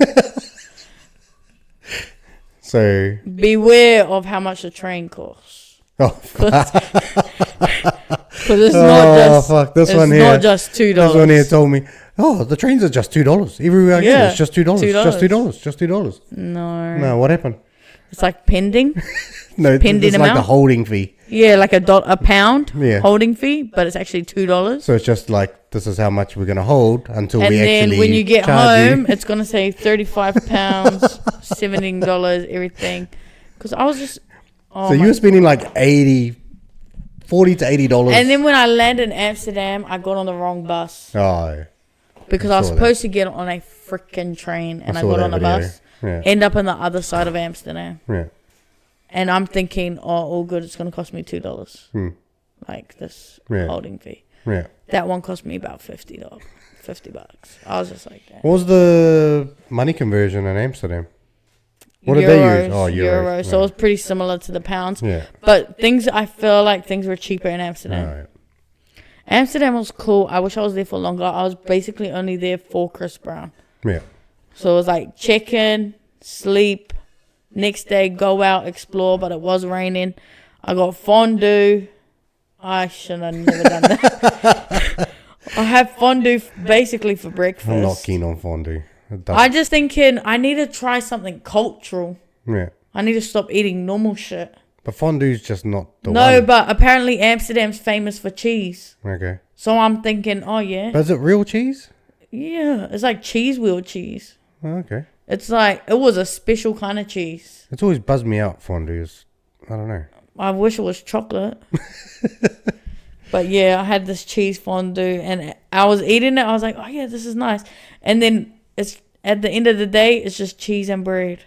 So. Beware of how much the train costs. Oh, Because it's not just. Fuck. This it's one here. not just $2. This one here told me, the trains are just $2. Everywhere I go, it's just $2. Just $2. Just $2. No. No, what happened? It's like pending. No, pending it's like amount? the holding fee. Yeah, like a pound Yeah. holding fee, but it's actually $2. So it's just like, this is how much we're going to hold until And we then actually when you get charge home, you. it's going to say £35, $17, everything. Because I was just... Oh So you were spending like $40 to $80. And then when I landed in Amsterdam, I got on the wrong bus. Oh. Because I was supposed to get on a freaking train, and I got on a bus. Yeah. End up on the other side of Amsterdam. Yeah. And I'm thinking, all good, it's going to cost me $2. Like this holding fee. Yeah. That one cost me about $50. $50. I was just like that. What was the money conversion in Amsterdam? What did they use? Oh, euros. So it was pretty similar to the pounds. Yeah. But I feel like things were cheaper in Amsterdam. Oh, yeah. Amsterdam was cool. I wish I was there for longer. I was basically only there for Chris Brown. Yeah. So it was like check in, sleep, next day go out, explore, but it was raining. I got fondue. I should have never done that. I have fondue basically for breakfast. I'm not keen on fondue. I just thinking I need to try something cultural. Yeah. I need to stop eating normal shit. But fondue's just not the one. No, but apparently Amsterdam's famous for cheese. Okay. So I'm thinking, oh yeah. But is it real cheese? Yeah, it's like cheese wheel cheese. Oh, okay. It's like, it was a special kind of cheese. It's always buzzed me out, fondues. I don't know. I wish it was chocolate. But yeah, I had this cheese fondue and I was eating it. I was like, oh yeah, this is nice. And then it's at the end of the day, it's just cheese and bread.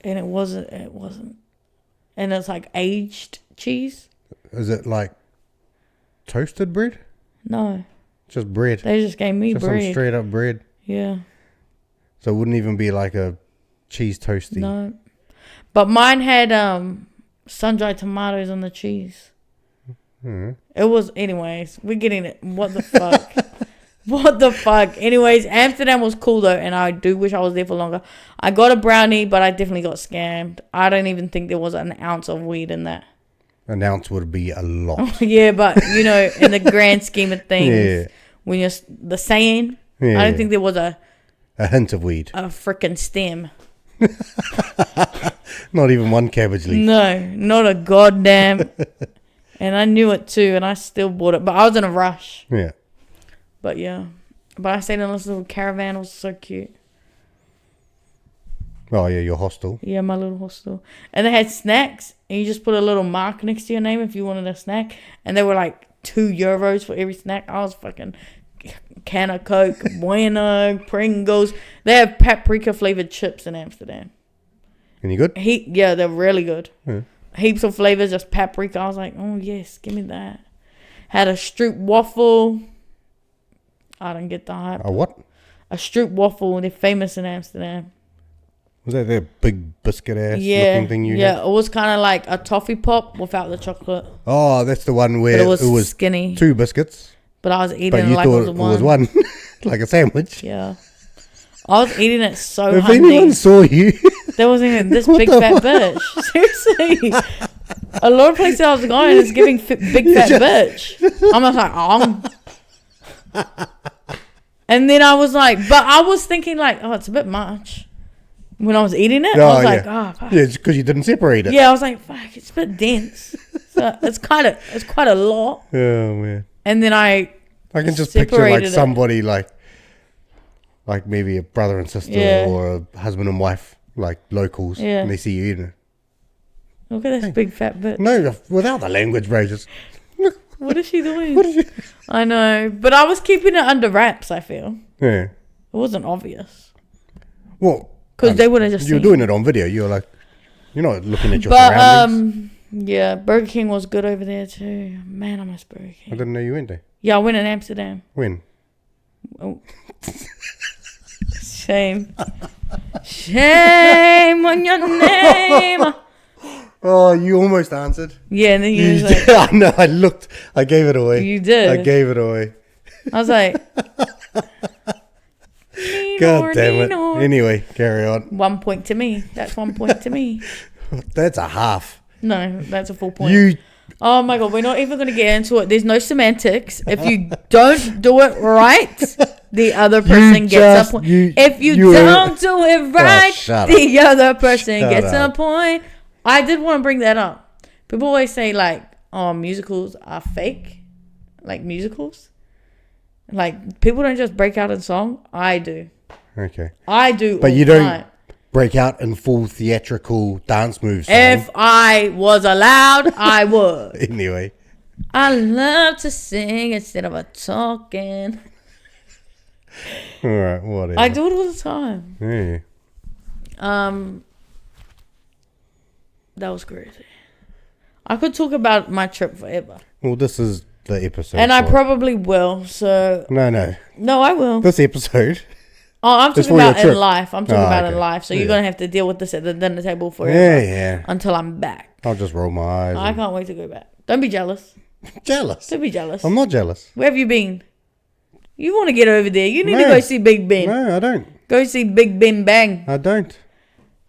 And it wasn't. And it's like aged cheese. Is it like toasted bread? No. Just bread. They just gave me just bread. Some straight up bread. Yeah. So it wouldn't even be like a cheese toasty. No. But mine had sun-dried tomatoes on the cheese. Mm. It was, anyways, we're getting it. What the fuck? What the fuck? Anyways, Amsterdam was cool though, and I do wish I was there for longer. I got a brownie, but I definitely got scammed. I don't even think there was an ounce of weed in that. An ounce would be a lot. Yeah, but you know, in the grand scheme of things, Yeah. when you're the saying, Yeah. I don't think there was a hint of weed. a freaking stem. Not even one cabbage leaf. No, not a goddamn. And I knew it too, and I still bought it, but I was in a rush. Yeah. But yeah, but I stayed in this little caravan. It was so cute. Oh yeah, your hostel. Yeah, my little hostel. And they had snacks, and you just put a little mark next to your name if you wanted a snack. And they were like €2 for every snack. I was fucking can of Coke, Bueno, Pringles. They have paprika flavored chips in Amsterdam. Any good? Yeah, they're really good. Yeah. Heaps of flavors, just paprika. I was like, oh yes, give me that. Had a Stroop waffle. I didn't get the hype. A what? A Stroop waffle. They're famous in Amsterdam. Was that their big biscuit ass looking thing you had? Yeah, it was kind of like a toffee pop without the chocolate. Oh, that's the one where But it was skinny. 2 biscuits. But I was eating But it you like it thought was it was one. one. Like a sandwich. Yeah. I was eating it so If hungry. anyone saw you, There wasn't even this What big the fat bitch. Seriously. A lot of places I was going is giving big fat bitch. I'm just like, And then I was like, but I was thinking like, oh, it's a bit much. When I was eating it, I was like, oh, fuck. Yeah, it's because you didn't separate it. Yeah, I was like, fuck, it's a bit dense. So it's quite a lot. Oh man. And then I can just picture like separated it. somebody like maybe a brother and sister Yeah. or a husband and wife, like locals, Yeah. and they see you eating it. Look at this big fat bitch. No, without the language, bro. Just What is she doing? what is you? I know, but I was keeping it under wraps. I feel Yeah. it wasn't obvious Well, because they would have just. you were seen. doing it on video. You're like, you're not looking at your But surroundings. yeah, Burger King was good over there too. Man, I miss Burger I King. didn't know you went there. Yeah, I went in Amsterdam. When? Oh. Shame. Shame on your name. Oh, you almost answered. Yeah, and then you was You like, did. I know. I looked. I gave it away. you did. I gave it away. I was like, God damn it. Nino. Anyway, carry on. 1 point to me. That's 1 point to me. That's a half. No, that's a full point. You. Oh my god, we're not even gonna get into it. There's no semantics. If you don't do it right, the other person gets a point. If you don't do it right, shut the other person Shut gets up. a point. I did want to bring that up. People always say like, oh, musicals are fake. Like musicals. Like people don't just break out in song. I do. Okay. I do. But all you the don't time. break out in full theatrical dance moves. If I was allowed, I would. Anyway. I love to sing instead of a talking. All right. Whatever. I do it all the time. Yeah. That was crazy. I could talk about my trip forever. Well, this is the episode. And I for it. probably will. So No, I will. this episode. Oh, I'm Just talking for your about in trip. life. I'm talking about in okay. life. So you're Yeah. going to have to deal with this at the dinner table forever. Yeah. Until I'm back. I'll just roll my eyes. I can't wait to go back. Don't be jealous. Jealous. Don't be jealous. I'm not jealous. Where have you been? You want to get over there. You need to No. go see Big Ben. No, I don't. Go see Big Ben Bang. I don't.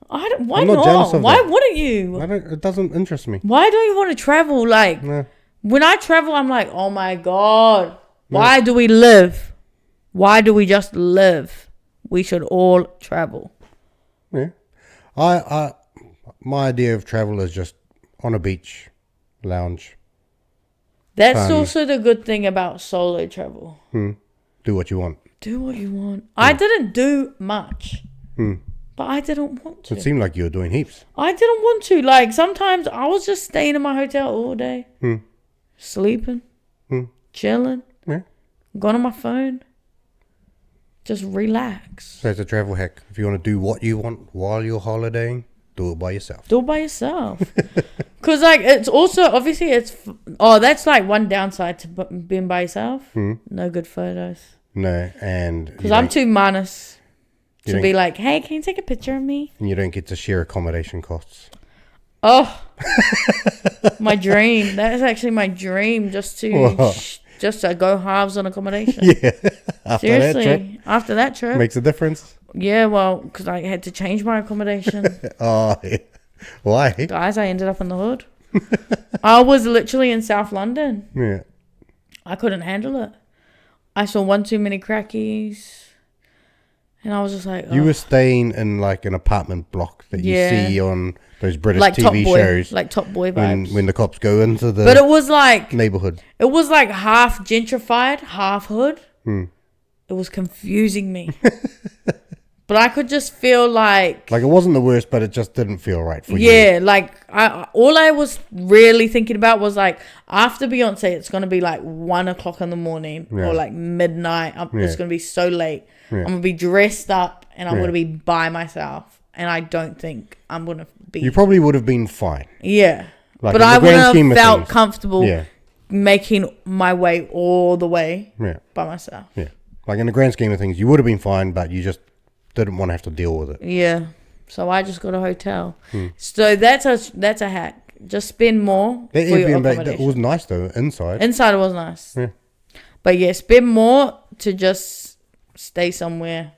Why I'm not jealous not? of Why that. wouldn't you? I don't. It doesn't interest me. Why don't you want to travel? Like, No. when I travel, I'm like, oh my God. Why do we live? Why do we just live? We should all travel. Yeah. My idea of travel is just on a beach, lounge, That's Fun. also the good thing about solo travel. do what you want. Do what you want. I didn't do much. But I didn't want to. It seemed like you were doing heaps. I didn't want to. Like, sometimes I was just staying in my hotel all day. Sleeping. Chilling. Yeah. Going on my phone. Just relax. So it's a travel hack. If you want to do what you want while you're holidaying, do it by yourself. Do it by yourself. Because, like, it's also, obviously, that's, like, one downside to being by yourself. No good photos. No, and Because I'm too minus you to don't- be like, hey, can you take a picture of me? and you don't get to share accommodation costs. Oh, my dream. That is actually my dream, just Whoa. to go halves on accommodation. Yeah. After Seriously, that trip, after that trip. makes a difference. Yeah, well, because I had to change my accommodation. Oh, yeah. Why? Guys, I ended up in the hood. I was literally in South London. Yeah. I couldn't handle it. I saw one too many crackies. And I was just like, You oh. were staying in like an apartment block that you Yeah. see on those British like Top TV Boy, shows like Top Boy when, vibes. when the cops go into the But it was like neighborhood. half gentrified, half hood. It was confusing me. But I could just feel like Like it wasn't the worst, but it just didn't feel right for you. yeah, like all I was really thinking about was like after Beyonce, it's gonna be like 1 o'clock in the morning Yeah. or like midnight. It's Yeah. gonna be so late. Yeah. I'm gonna be dressed up and I'm Yeah. gonna be by myself, and I don't think I'm gonna be. You probably would have been fine. Yeah, Like, but in the I grand wouldn't scheme have of felt things. comfortable Yeah. making my way all the way Yeah. by myself. Yeah. Like in the grand scheme of things, you would have been fine, but you just didn't want to have to deal with it. Yeah. So I just got a hotel. So that's a hack. Just spend more That for your Airbnb, that accommodation. was nice though, inside. Inside it was nice. Yeah. But yeah, spend more to just stay somewhere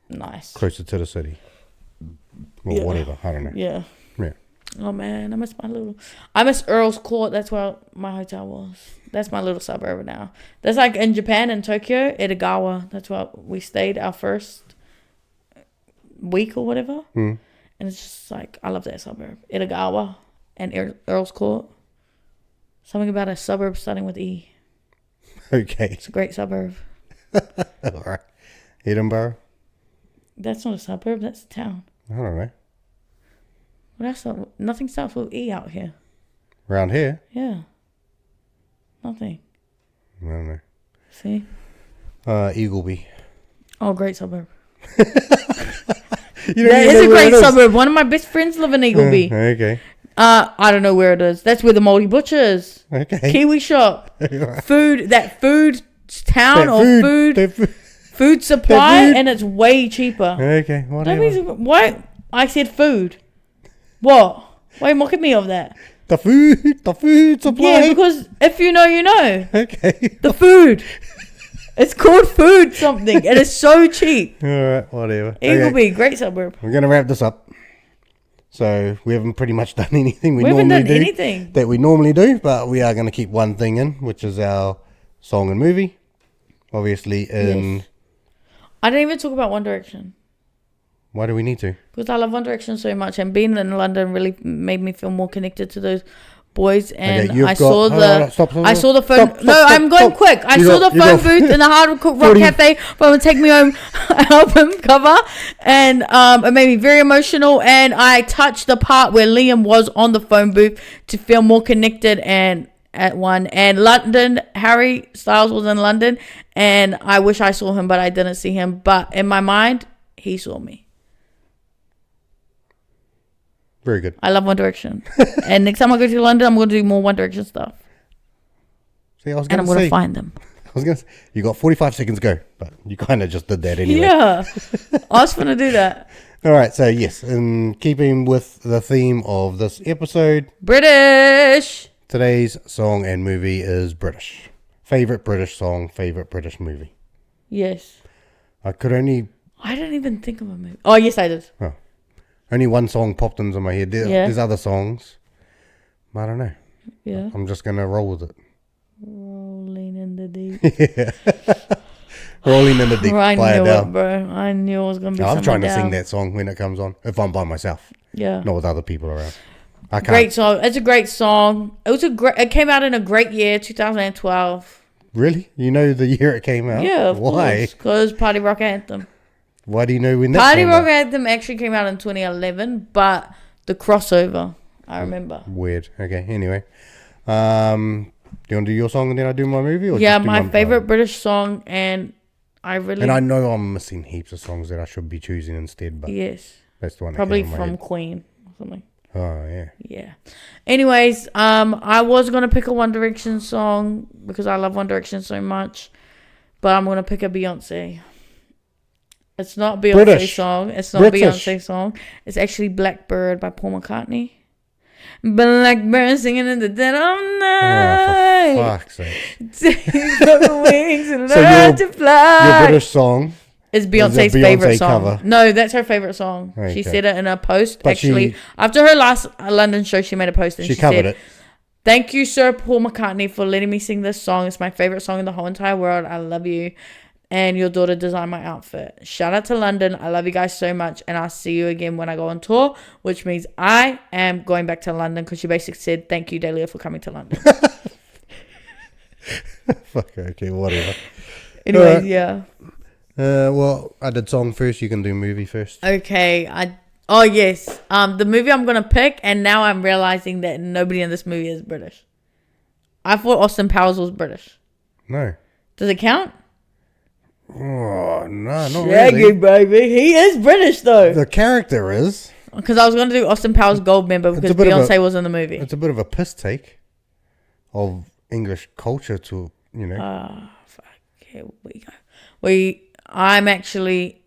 Nice. closer to the city. Or whatever. I don't know. Yeah. Yeah. Oh man, I miss Earl's Court. That's where my hotel was. That's my little suburb now. That's like in Japan, in Tokyo, Edogawa. That's where we stayed our first week or whatever. Mm. And it's just like, I love that suburb. Edogawa and Earl's Court. Something about a suburb starting with E. Okay. It's a great suburb. All right. Edinburgh? That's not a suburb, that's a town. I don't know. Well, nothing starts with E out here. Around here? Yeah. Nothing. I don't know. See? Eagleby. Oh, great suburb. You That is a great suburb. One of my best friends live in Eagleby. Okay. I don't know where it is. That's where the Māori butcher is. Okay. Kiwi shop. Food town food supply, and it's way cheaper. Okay, whatever. Why? I said food. What? Why are you mocking me of that? The food supply. Yeah, because if you know, you know. Okay. The food. It's called food something. It is so cheap. All right, whatever. Eagleby, great suburb. We're going to wrap this up. So we haven't pretty much done anything we haven't done anything that we normally do, but we are going to keep one thing in, which is our song and movie. Obviously Yes. I didn't even talk about One Direction. Why do we need to? Because I love One Direction so much, and being in London really made me feel more connected to those boys. And I saw the phone. I'm going quick. I saw the phone booth in the Hard Rock Cafe. But Take Me Home album cover, and it made me very emotional. And I touched the part where Liam was on the phone booth to feel more connected and at one. And London, Harry Styles was in London, and I wish I saw him, but I didn't see him. But in my mind, he saw me. Very good. I love One Direction. And next time I go to London, I'm going to do more One Direction stuff. See, I'm going to find them. I was going to say, you got 45 seconds to go, but you kind of just did that anyway. Yeah. I was going to do that. All right, so yes, in keeping with the theme of this episode, British. Today's song and movie is British. Favorite British song, favorite British movie. Yes. I didn't even think of a movie. Oh, yes, I did. Oh. Only one song popped into my head. There's other songs. I don't know. Yeah. I'm just going to roll with it. Rolling in the deep. Yeah. Rolling in the deep. I knew it, bro. I knew it was going to be I'm trying to down. sing that song when it comes on. If I'm by myself. Yeah. Not with other people around. I can't. Great song. It's a great song. It came out in a great year, 2012. Really? You know the year it came out? Yeah, of Why? course. Because Party Rock Anthem. Why do you know when that Party came Rock out? Anthem actually came out in 2011, but the crossover, I remember. Weird. Okay, anyway. Do you want to do your song and then I do my movie? Or yeah, just do my one favorite part? British song, and I know I'm missing heaps of songs that I should be choosing instead, but yes, that's the one probably that came in my from head. Queen or something. Oh, yeah. Yeah. Anyways, I was going to pick a One Direction song because I love One Direction so much, but I'm going to pick a Beyonce. It's not Beyonce's British. song. It's not British. Beyonce's song. It's actually Blackbird by Paul McCartney. Blackbird singing in the dead of night. Oh, for fuck's sake. Take the wings and So learn to fly. Your British song It's Beyonce's Beyonce favorite song. cover? No, that's her favorite song. Okay. She said it in a post. But actually, after her last London show, she made a post and she covered said, it. "Thank you, Sir Paul McCartney, for letting me sing this song. It's my favorite song in the whole entire world. I love you. And your daughter designed my outfit. Shout out to London. I love you guys so much. And I'll see you again when I go on tour," which means I am going back to London because she basically said, "Thank you, Delia, for coming to London." Fuck, okay, whatever. Anyways, yeah. Well, I did song first. You can do movie first. Okay. Oh, yes. The movie I'm going to pick, and now I'm realizing that nobody in this movie is British. I thought Austin Powers was British. No. Does it count? Oh, no, not Shaggy, really. baby. He is British, though. The character is. Because I was going to do Austin Powers Gold Member because Beyonce was in the movie. It's a bit of a piss take of English culture to, Fuck. Here we go. I'm actually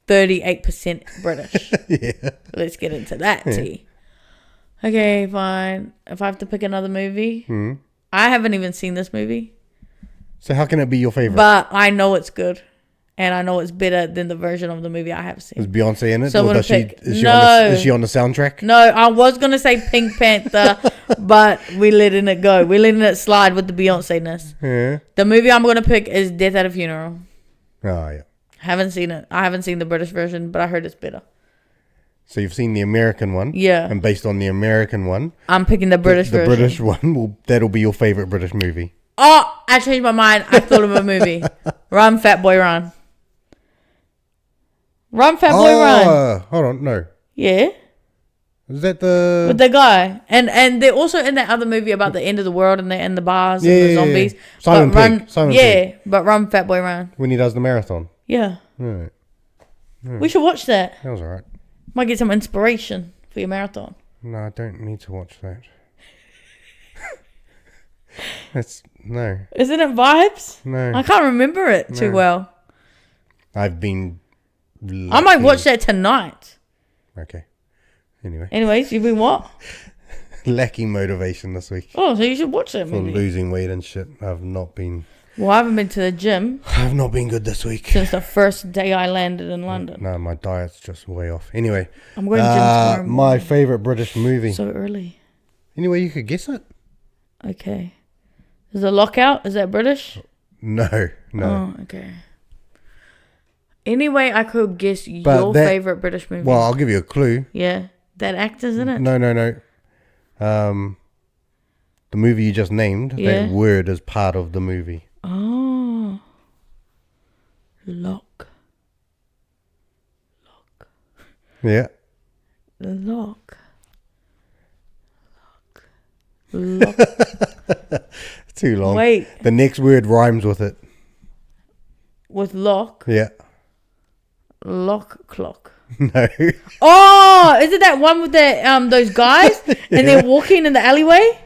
38% British. Yeah. Let's get into that, T. Okay, fine. If I have to pick another movie, I haven't even seen this movie. So how can it be your favorite? But I know it's good. and I know it's better than the version of the movie I have Is seen. Beyonce in it? So I'm Or gonna does she, pick- is, she No. is she on the soundtrack? No, I was gonna say Pink Panther, but we letting it go. We're letting it slide with the Beyonce-ness. Yeah. The movie I'm gonna pick is Death at a Funeral. Oh, yeah. Haven't seen it. I haven't seen the British version, but I heard it's better. So you've seen the American one. Yeah. And based on the American one, I'm picking the British the version. British one, that'll be your favorite British movie. Oh, I changed my mind. I thought of a movie. Run, Fat Boy, Run. Run, Fat Boy, Run. Hold on. No. Yeah. Is that the... With the guy. And they're also in that other movie about the end of the world and the bars and the zombies. Simon But Pegg. Simon yeah, Pegg. but Run, Fat Boy, Run. When he does the marathon. Yeah. Right. We should watch that. That was alright. Might get some inspiration for your marathon. No, I don't need to watch that. No. Isn't it vibes? No. I can't remember it too No. well. I've been... I might watch that tonight. Okay. Anyway. Anyways, you've been what? Lacking motivation this week. Oh, so you should watch that For movie. losing weight and shit. I've not been Well, I haven't been to the gym good this week. since the first day I landed in London. No, my diet's just way off. Anyway. I'm going to gym tomorrow My morning. favourite British movie. So early. Anyway, you could guess it? Okay. Is it Lockout? Is that British? No. Oh, okay. Anyway, I could guess But your favorite British movie. Well, I'll give you a clue. Yeah. That actor's in it? No. The movie you just named, Yeah. that word is part of the movie. Oh. Lock. Yeah. Lock. Too long. Wait. The next word rhymes with it. With lock. Yeah. Lock clock. No. Oh, is it that one with the those guys and they're walking in the alleyway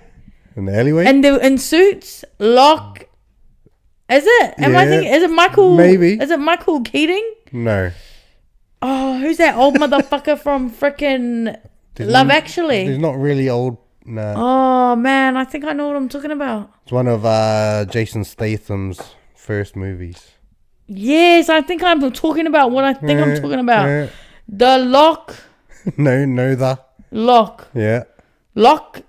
In the alleyway? and they're in suits? Lock. Is it? Am I Yeah, thinking? Is it Michael? maybe. Is it Michael Keating? No. Oh, who's that old motherfucker from frickin' Love There's Actually? not really old. No. Oh man, I think I know what I'm talking about. It's one of Jason Statham's first movies. Yes, I think I'm talking about what I think I'm talking about. Yeah. The lock. No, Lock. Yeah. Lock.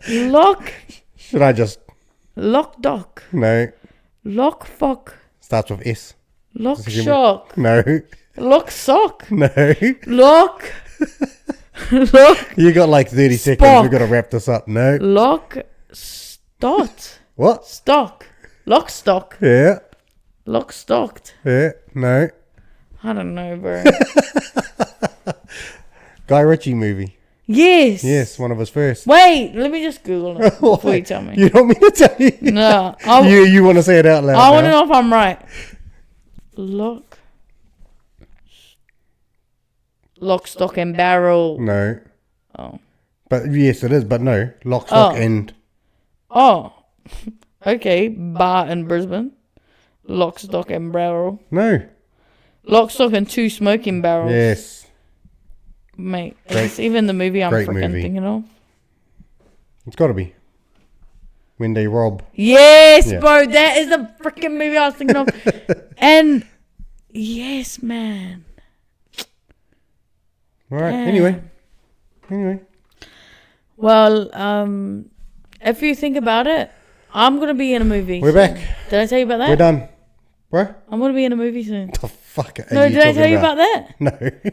Lock. Should I just... Lock dock. No. Lock fuck. Starts with S. Lock Just give me- shock. No. Lock sock. No. Lock. Lock. You got like 30 seconds. Spock. We've got to wrap this up. No. Lock. Stot. What? Stock. Lock stock. Yeah. Lock stocked. Yeah. No. I don't know, bro. Guy Ritchie movie. Yes. Yes, one of his first. Wait, let me just Google it before you tell me. You don't want me to tell you? No. You want to say it out loud I want to now? know if I'm right. Lock, stock, and barrel. No. Oh. But yes, it is. But no. Lock, stock, Oh. and... Oh. Okay. Bar in Brisbane. Lock, stock, and barrel. No. Lock, stock, and two smoking barrels. Yes. Mate, Great- it's even the movie I'm great freaking movie. thinking of. It's got to be. When they rob. Yes, Yeah. bro. That is the freaking movie I was thinking of. And yes, man. All right. Damn. Anyway. Well, if you think about it, I'm going to be in a movie. We're soon. back. Did I tell you about that? We're done. Bro? I'm going to be in a movie soon. The fuck are No, you did I talking tell you about that? No.